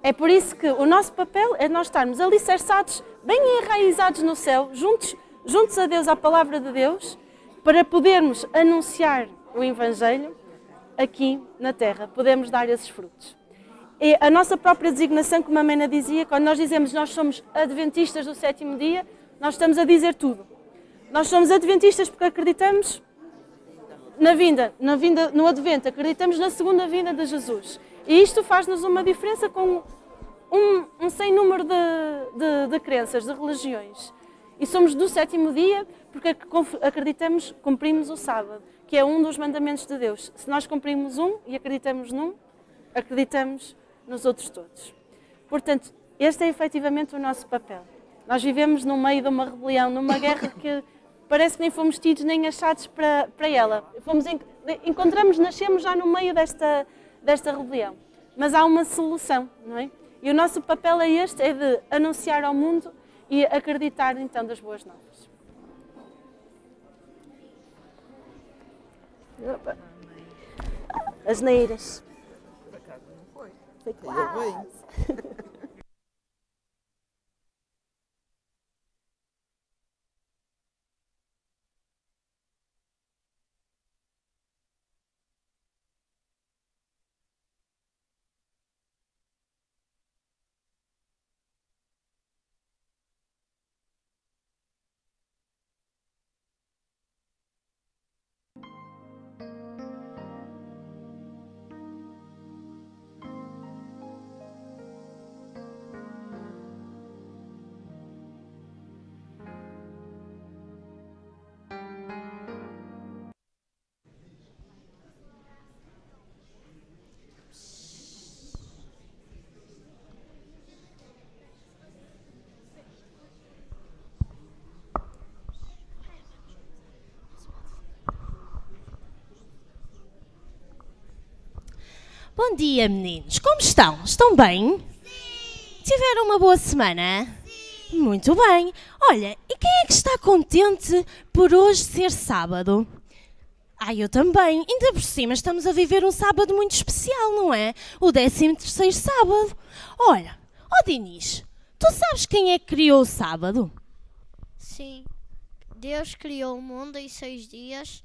É por isso que o nosso papel é nós estarmos alicerçados, bem enraizados no céu, juntos a Deus, à palavra de Deus, para podermos anunciar o Evangelho aqui na terra, podemos dar esses frutos. E a nossa própria designação, como a Mena dizia, quando nós dizemos nós somos adventistas do sétimo dia, nós estamos a dizer tudo. Nós somos adventistas porque acreditamos no advento, acreditamos na segunda vinda de Jesus. E isto faz-nos uma diferença com um sem número de crenças, de religiões. E somos do sétimo dia porque acreditamos, cumprimos o sábado, que é um dos mandamentos de Deus. Se nós cumprimos um e acreditamos num, acreditamos nos outros todos. Portanto, este é efetivamente o nosso papel. Nós vivemos no meio de uma rebelião, numa guerra que parece que nem fomos tidos nem achados para ela. Nascemos já no meio desta rebelião. Mas há uma solução, não é? E o nosso papel é este, é de anunciar ao mundo e acreditar então das boas novas. Opa. As neiras. Por acaso não foi? Foi quase. Bom dia, meninos. Como estão? Estão bem? Sim. Tiveram uma boa semana? Sim. Muito bem. Olha, e quem é que está contente por hoje ser sábado? Eu também. Ainda por cima estamos a viver um sábado muito especial, não é? O 13º sábado. Olha, Dinis, tu sabes quem é que criou o sábado? Sim. Deus criou o mundo em 6 dias,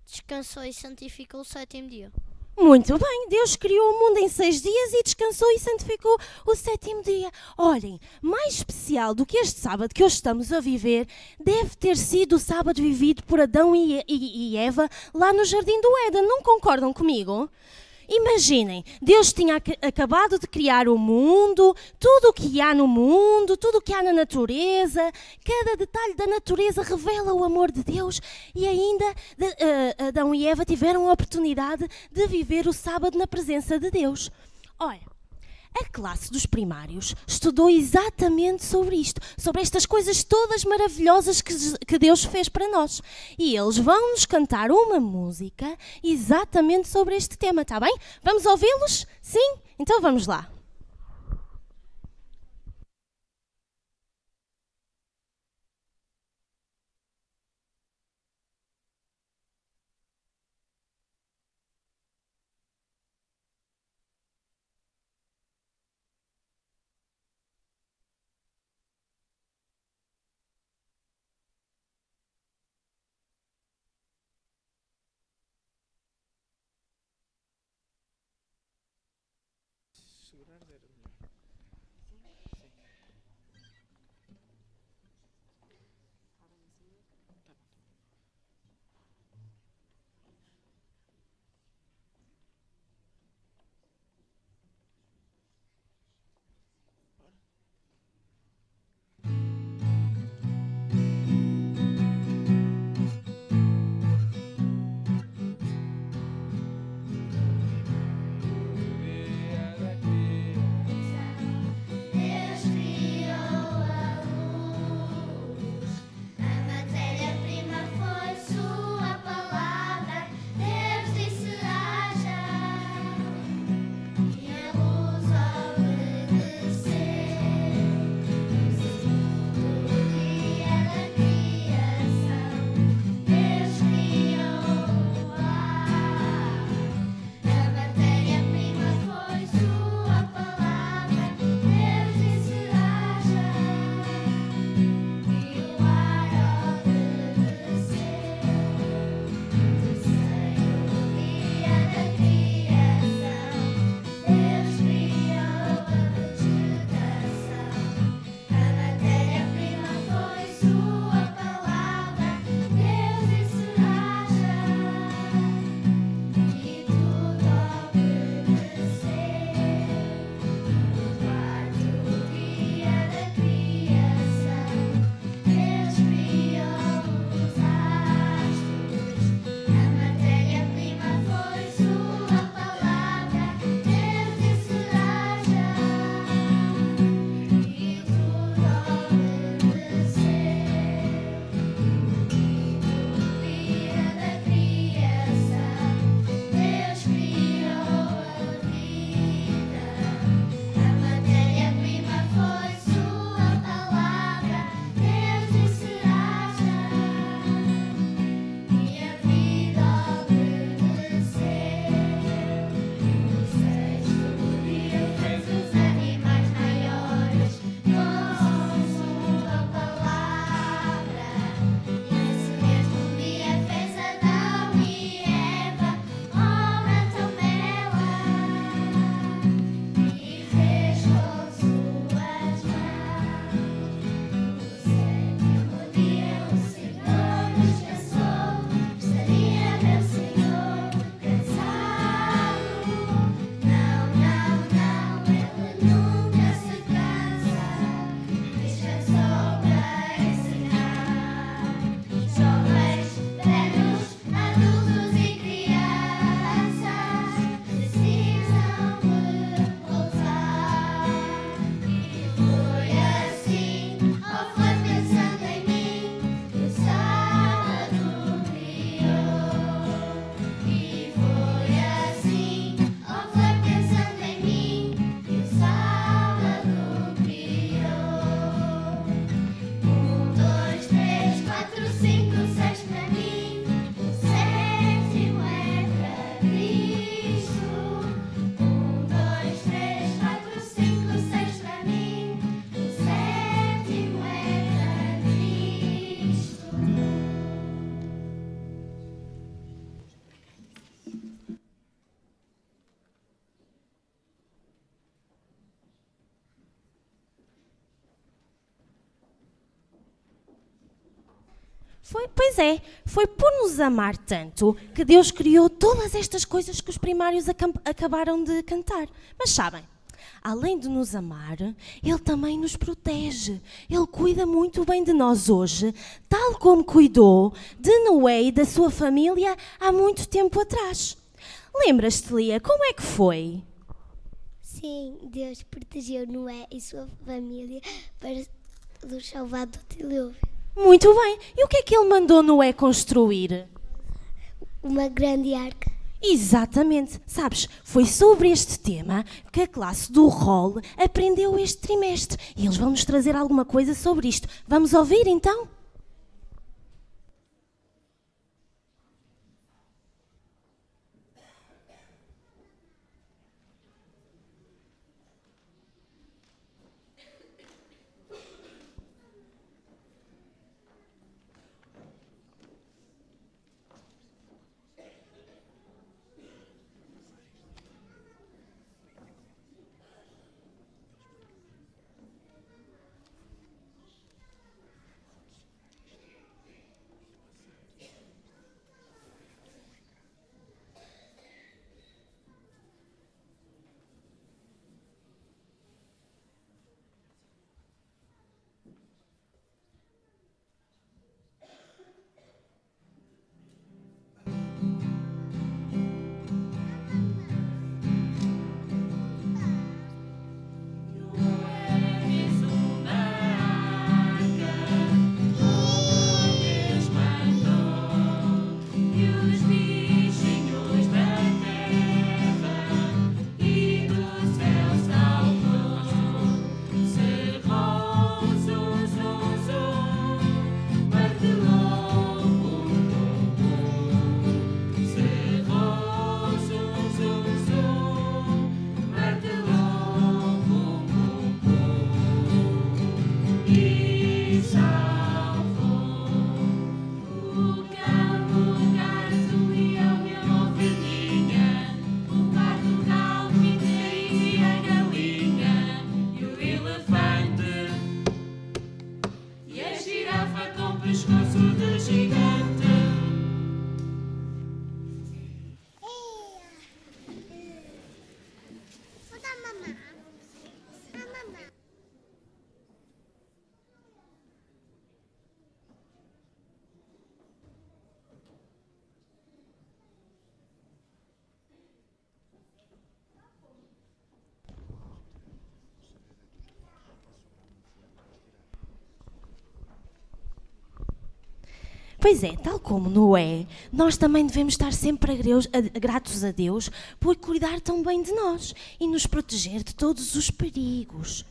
descansou e santificou o 7º dia. Muito bem, Deus criou o mundo em 6 dias e descansou e santificou o 7º dia. Olhem, mais especial do que este sábado que hoje estamos a viver, deve ter sido o sábado vivido por Adão e Eva lá no Jardim do Éden. Não concordam comigo? Imaginem, Deus tinha acabado de criar o mundo, tudo o que há no mundo, tudo o que há na natureza, cada detalhe da natureza revela o amor de Deus e ainda Adão e Eva tiveram a oportunidade de viver o sábado na presença de Deus. Olha, a classe dos primários estudou exatamente sobre isto, sobre estas coisas todas maravilhosas que Deus fez para nós. E eles vão nos cantar uma música exatamente sobre este tema, está bem? Vamos ouvi-los? Sim? Então vamos lá. Foi por nos amar tanto que Deus criou todas estas coisas que os primários acabaram de cantar. Mas sabem, além de nos amar, Ele também nos protege. Ele cuida muito bem de nós hoje, tal como cuidou de Noé e da sua família há muito tempo atrás. Lembras-te, Lia, como é que foi? Sim, Deus protegeu Noé e sua família para nos salvar do dilúvio. Muito bem. E o que é que Ele mandou Noé construir? Uma grande arca. Exatamente. Sabes, foi sobre este tema que a classe do ROL aprendeu este trimestre. E eles vão nos trazer alguma coisa sobre isto. Vamos ouvir então? Pois é, tal como Noé, nós também devemos estar sempre gratos a Deus por cuidar tão bem de nós e nos proteger de todos os perigos.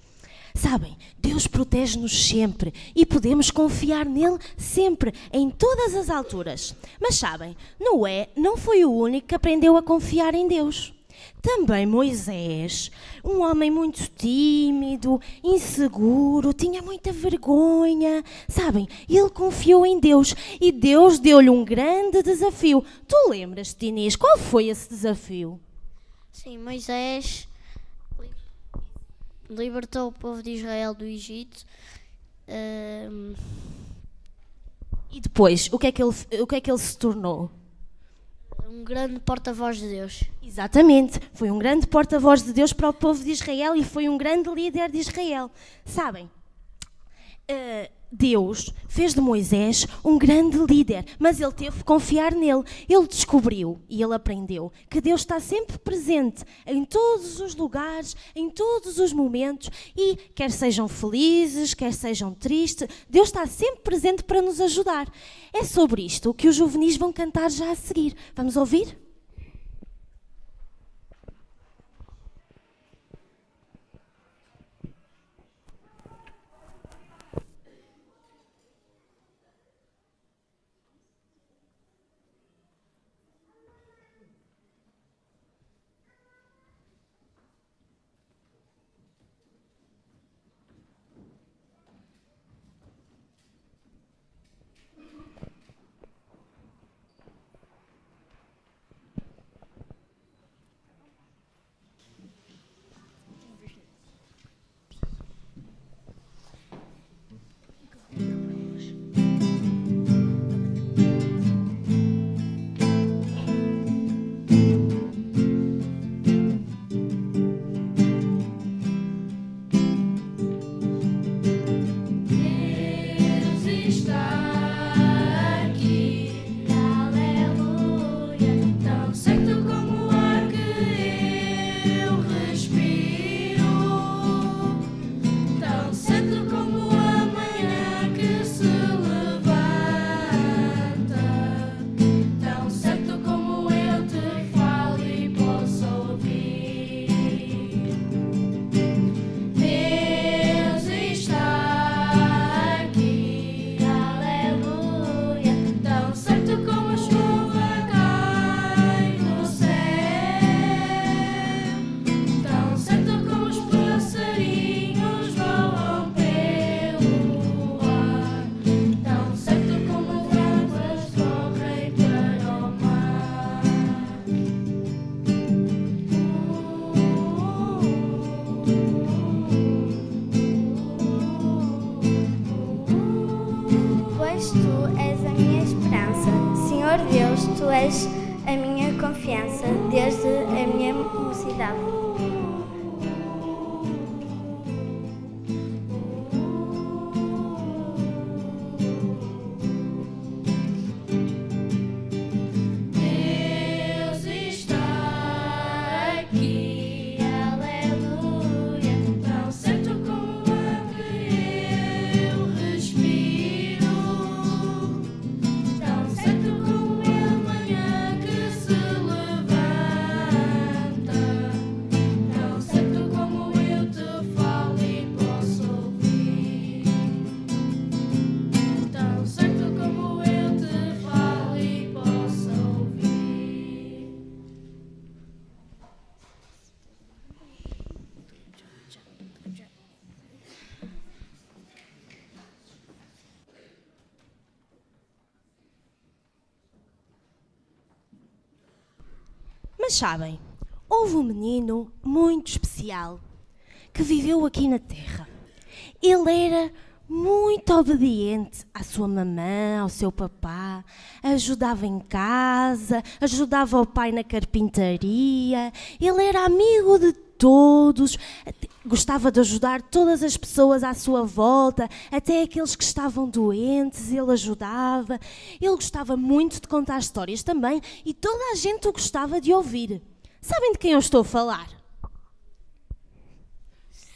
Sabem, Deus protege-nos sempre e podemos confiar nele sempre, em todas as alturas. Mas sabem, Noé não foi o único que aprendeu a confiar em Deus. Também Moisés, um homem muito tímido, inseguro, tinha muita vergonha. Sabem, ele confiou em Deus e Deus deu-lhe um grande desafio. Tu lembras-te, Inês, qual foi esse desafio? Sim, Moisés libertou o povo de Israel do Egito. E depois, o que é que ele se tornou? Um grande porta-voz de Deus. Exatamente, foi um grande porta-voz de Deus para o povo de Israel e foi um grande líder de Israel. Sabem, Deus fez de Moisés um grande líder, mas ele teve que confiar nele. Ele descobriu e ele aprendeu que Deus está sempre presente em todos os lugares, em todos os momentos e quer sejam felizes, quer sejam tristes, Deus está sempre presente para nos ajudar. É sobre isto que os juvenis vão cantar já a seguir. Vamos ouvir? és a minha confiança desde a minha mocidade. Deus está aqui, aleluia, tão certo como eu respiro, tão certo como a manhã que se levanta, tão certo como eu te falo e posso ouvir, tão certo como eu te falo e posso ouvir. Mas sabem, houve um menino muito especial que viveu aqui na Terra. Ele era muito obediente à sua mamã, ao seu papá, ajudava em casa, ajudava o pai na carpintaria, ele era amigo de todos, gostava de ajudar todas as pessoas à sua volta, até aqueles que estavam doentes, ele ajudava. Ele gostava muito de contar histórias também e toda a gente o gostava de ouvir. Sabem de quem eu estou a falar?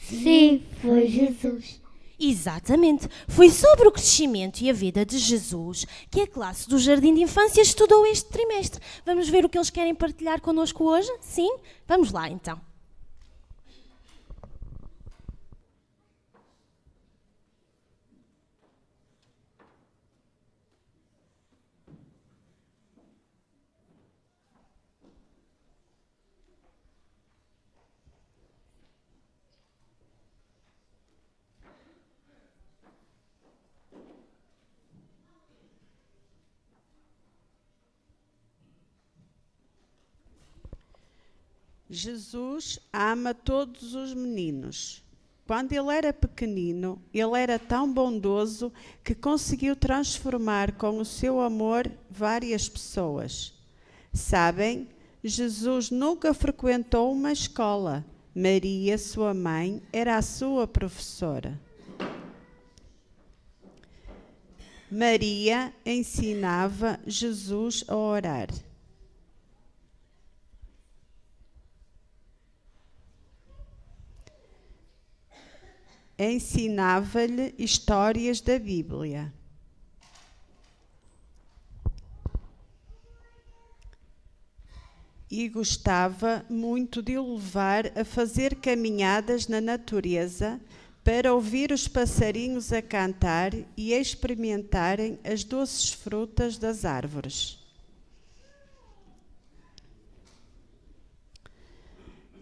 Sim, foi Jesus. Exatamente. Foi sobre o crescimento e a vida de Jesus que a classe do Jardim de Infância estudou este trimestre. Vamos ver o que eles querem partilhar connosco hoje? Sim? Vamos lá então. Jesus ama todos os meninos. Quando ele era pequenino, ele era tão bondoso que conseguiu transformar com o seu amor várias pessoas. Sabem, Jesus nunca frequentou uma escola. Maria, sua mãe, era a sua professora. Maria ensinava Jesus a orar. Ensinava-lhe histórias da Bíblia. E gostava muito de o levar a fazer caminhadas na natureza para ouvir os passarinhos a cantar e experimentarem as doces frutas das árvores.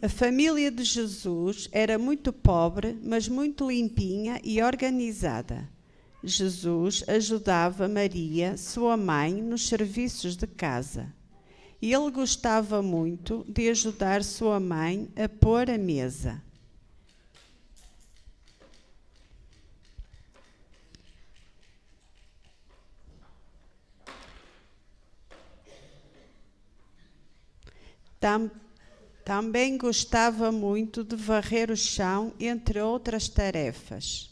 A família de Jesus era muito pobre, mas muito limpinha e organizada. Jesus ajudava Maria, sua mãe, nos serviços de casa. E ele gostava muito de ajudar sua mãe a pôr a mesa. Também gostava muito de varrer o chão, entre outras tarefas.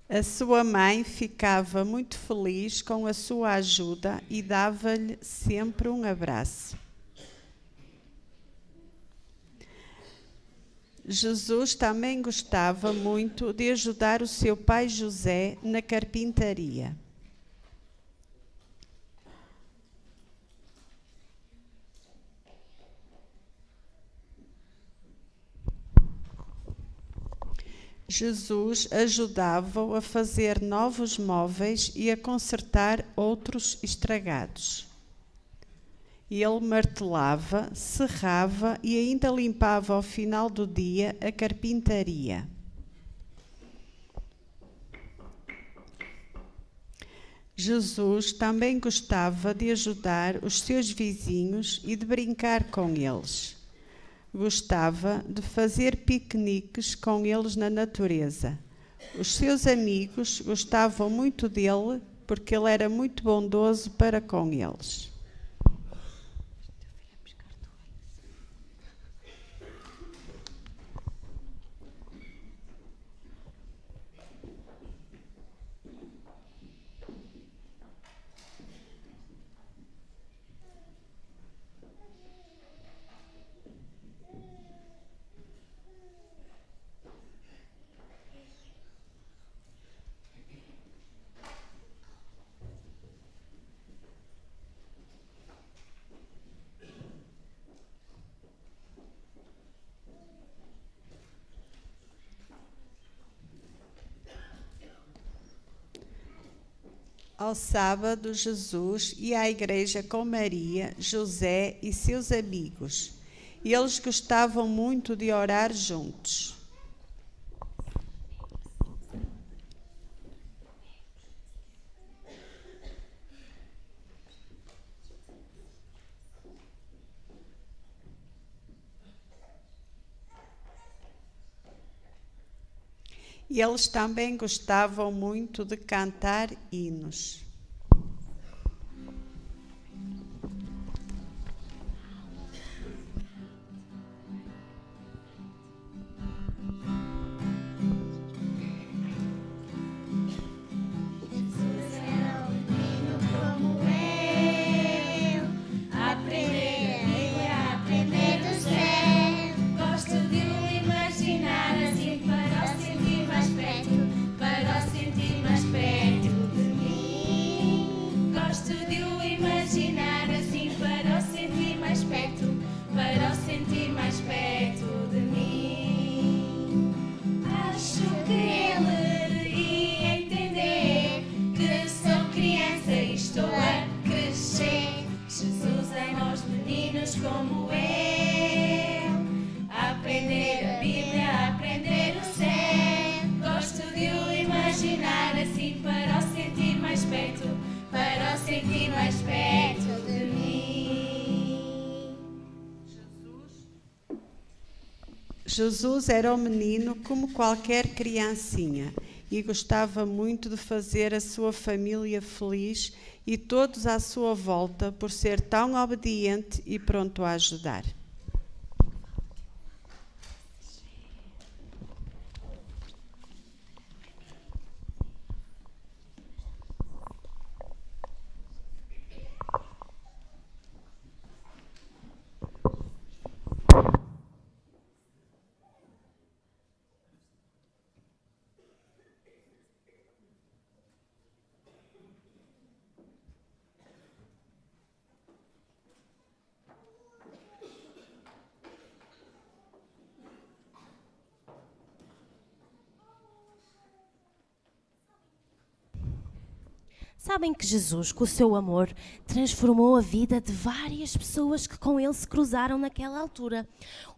A sua mãe ficava muito feliz com a sua ajuda e dava-lhe sempre um abraço. Jesus também gostava muito de ajudar o seu pai José na carpintaria. Jesus ajudava-o a fazer novos móveis e a consertar outros estragados. Ele martelava, serrava e ainda limpava ao final do dia a carpintaria. Jesus também gostava de ajudar os seus vizinhos e de brincar com eles. Gostava de fazer piqueniques com eles na natureza. Os seus amigos gostavam muito dele porque ele era muito bondoso para com eles. Ao sábado, Jesus ia à igreja com Maria, José e seus amigos. E eles gostavam muito de orar juntos. E eles também gostavam muito de cantar hinos. Como eu, aprender a Bíblia, aprender o céu. Gosto de o imaginar assim para o sentir mais perto, para o sentir mais perto de mim. Jesus era um menino como qualquer criancinha e gostava muito de fazer a sua família feliz e todos à sua volta por ser tão obediente e pronto a ajudar. Sabem que Jesus, com o seu amor, transformou a vida de várias pessoas que com ele se cruzaram naquela altura.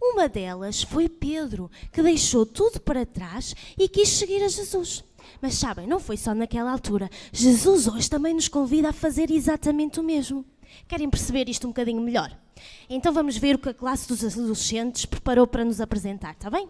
Uma delas foi Pedro, que deixou tudo para trás e quis seguir a Jesus. Mas sabem, não foi só naquela altura. Jesus hoje também nos convida a fazer exatamente o mesmo. Querem perceber isto um bocadinho melhor? Então vamos ver o que a classe dos adolescentes preparou para nos apresentar, está bem?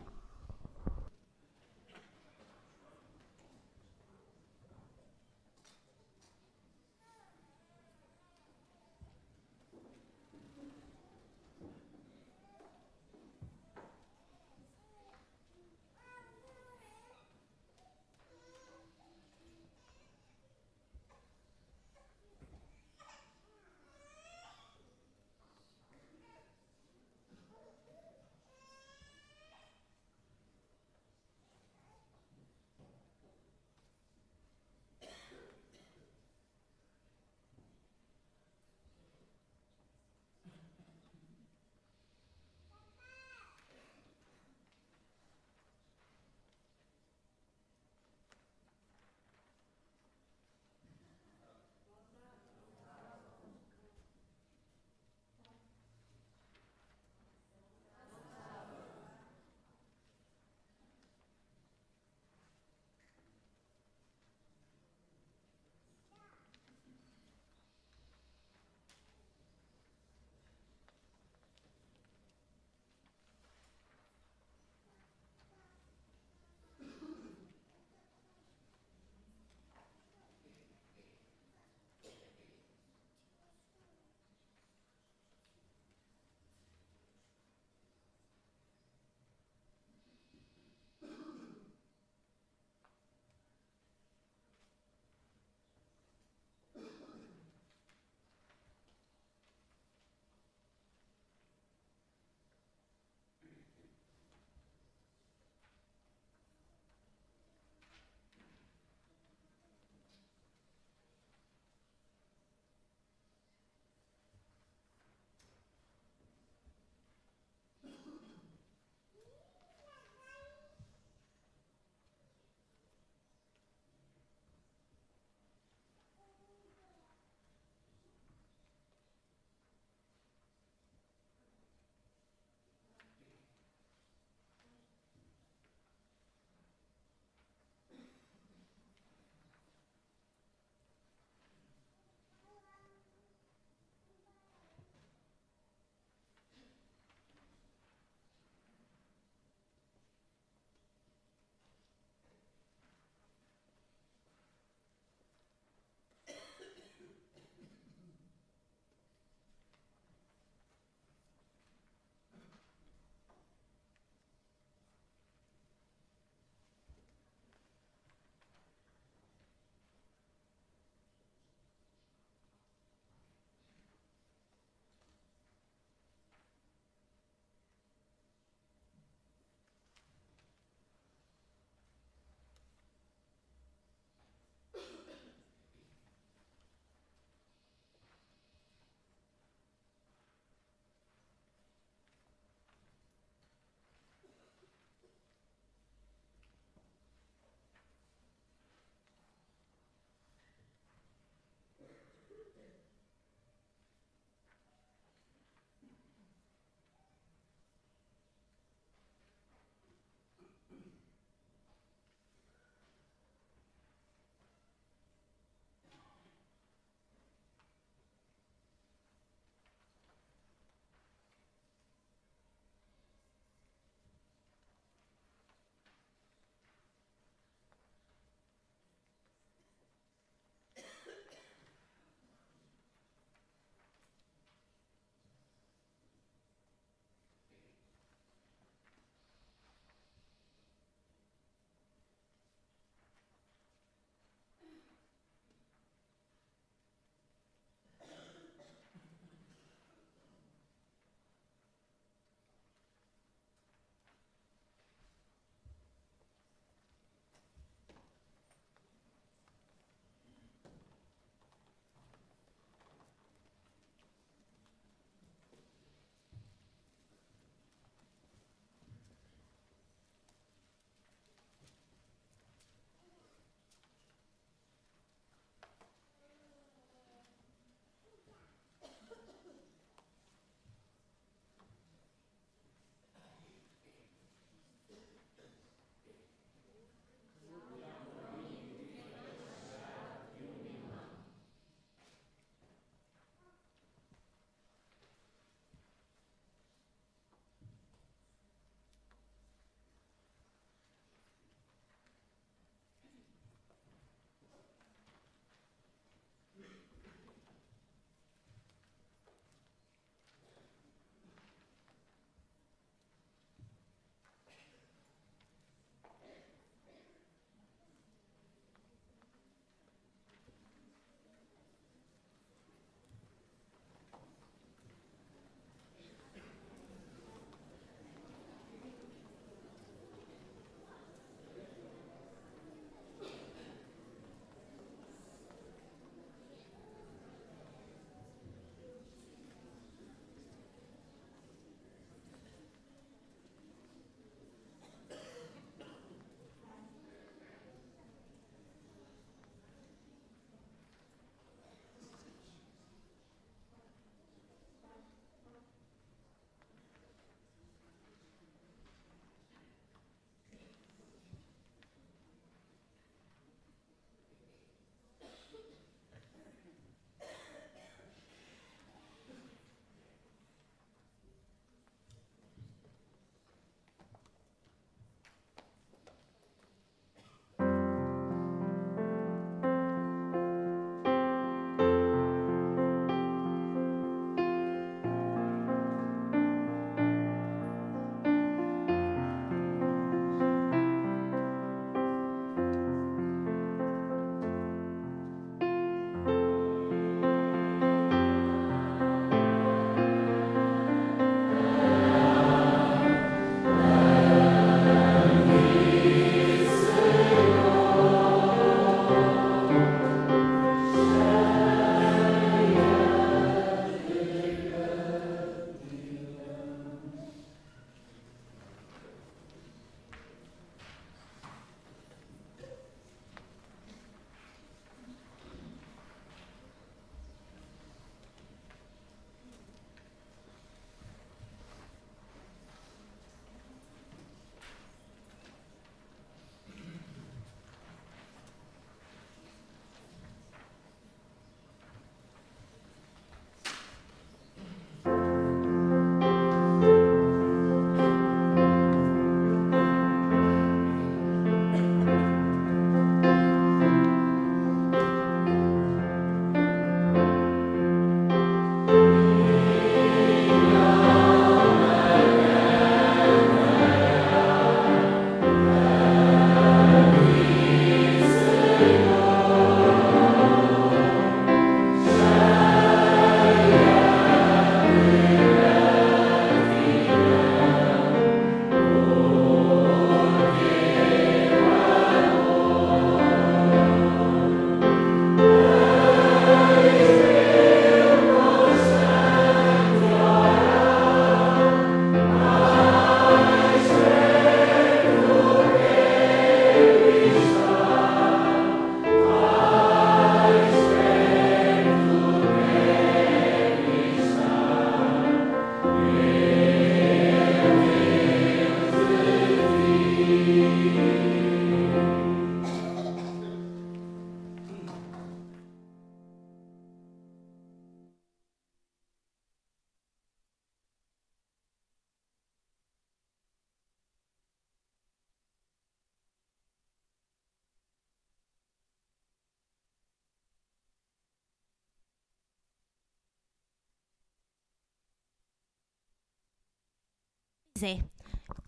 É,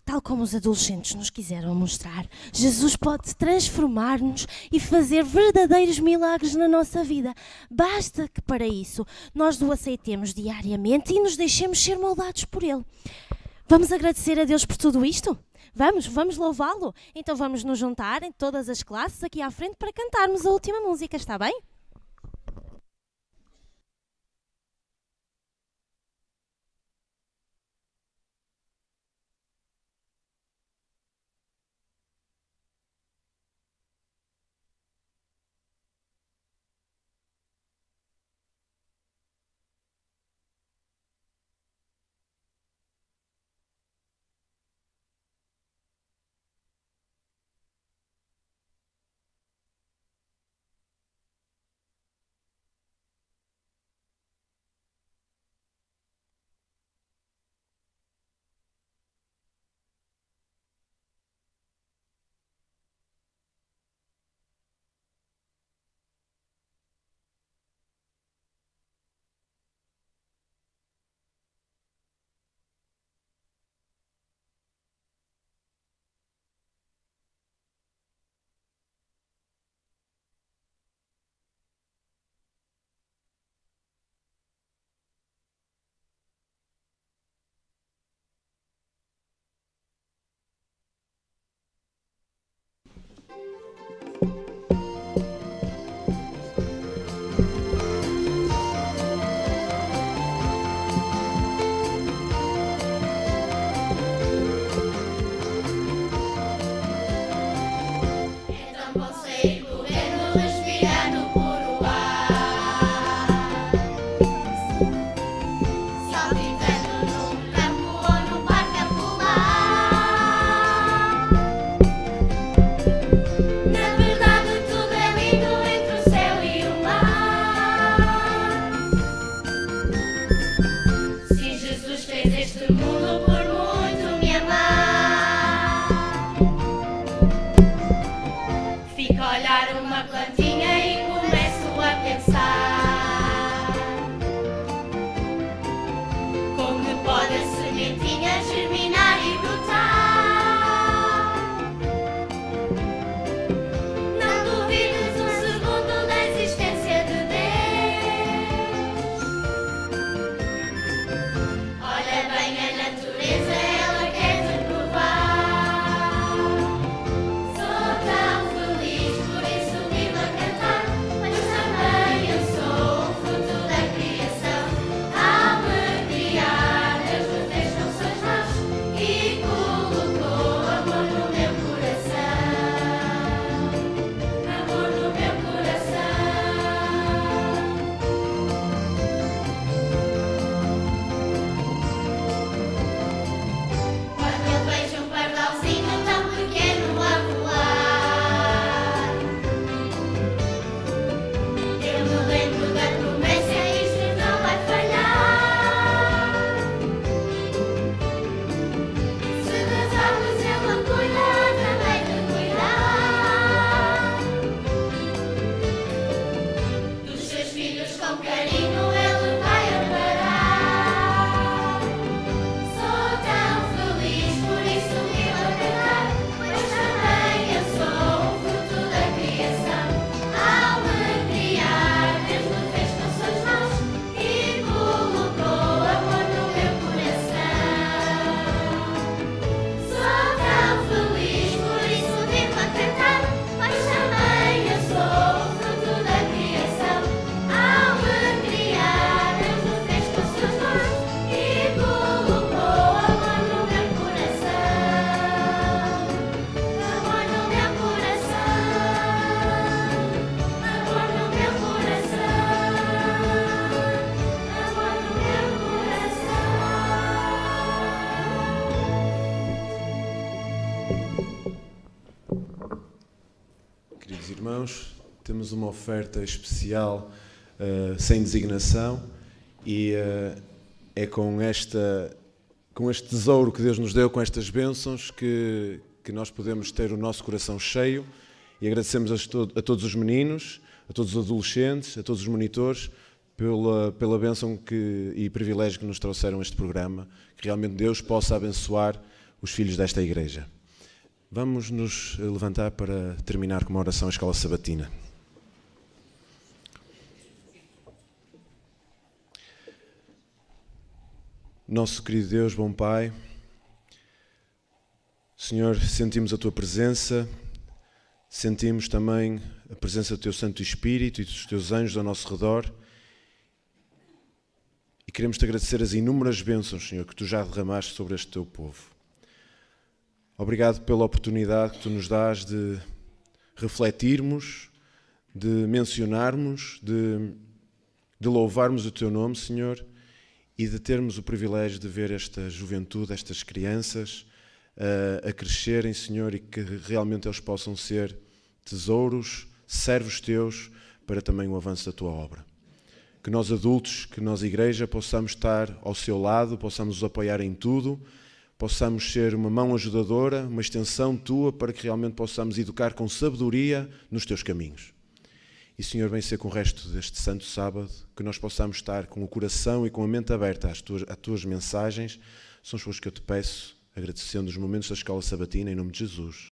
tal como os adolescentes nos quiseram mostrar, Jesus pode transformar-nos e fazer verdadeiros milagres na nossa vida. Basta que para isso nós o aceitemos diariamente e nos deixemos ser moldados por Ele. Vamos agradecer a Deus por tudo isto? Vamos louvá-lo? Então vamos nos juntar em todas as classes aqui à frente para cantarmos a última música, está bem? irmãos, temos uma oferta especial sem designação e é com este tesouro que Deus nos deu, com estas bênçãos, que nós podemos ter o nosso coração cheio, e agradecemos a todos os meninos, a todos os adolescentes, a todos os monitores, pela bênção e privilégio que nos trouxeram este programa, que realmente Deus possa abençoar os filhos desta igreja. Vamos nos levantar para terminar com uma oração à escola sabatina. Nosso querido Deus, bom Pai, Senhor, sentimos a Tua presença, sentimos também a presença do Teu Santo Espírito e dos Teus anjos ao nosso redor e queremos-Te agradecer as inúmeras bênçãos, Senhor, que Tu já derramaste sobre este Teu povo. Obrigado pela oportunidade que Tu nos dás de refletirmos, de mencionarmos, de louvarmos o Teu nome, Senhor, e de termos o privilégio de ver esta juventude, estas crianças a crescerem, Senhor, e que realmente eles possam ser tesouros, servos Teus, para também o avanço da Tua obra. Que nós adultos, que nós igreja, possamos estar ao Seu lado, possamos os apoiar em tudo, possamos ser uma mão ajudadora, uma extensão Tua, para que realmente possamos educar com sabedoria nos Teus caminhos. E, Senhor, vem ser com o resto deste santo sábado, que nós possamos estar com o coração e com a mente aberta às tuas mensagens. São as coisas que eu te peço, agradecendo os momentos da escola sabatina, em nome de Jesus.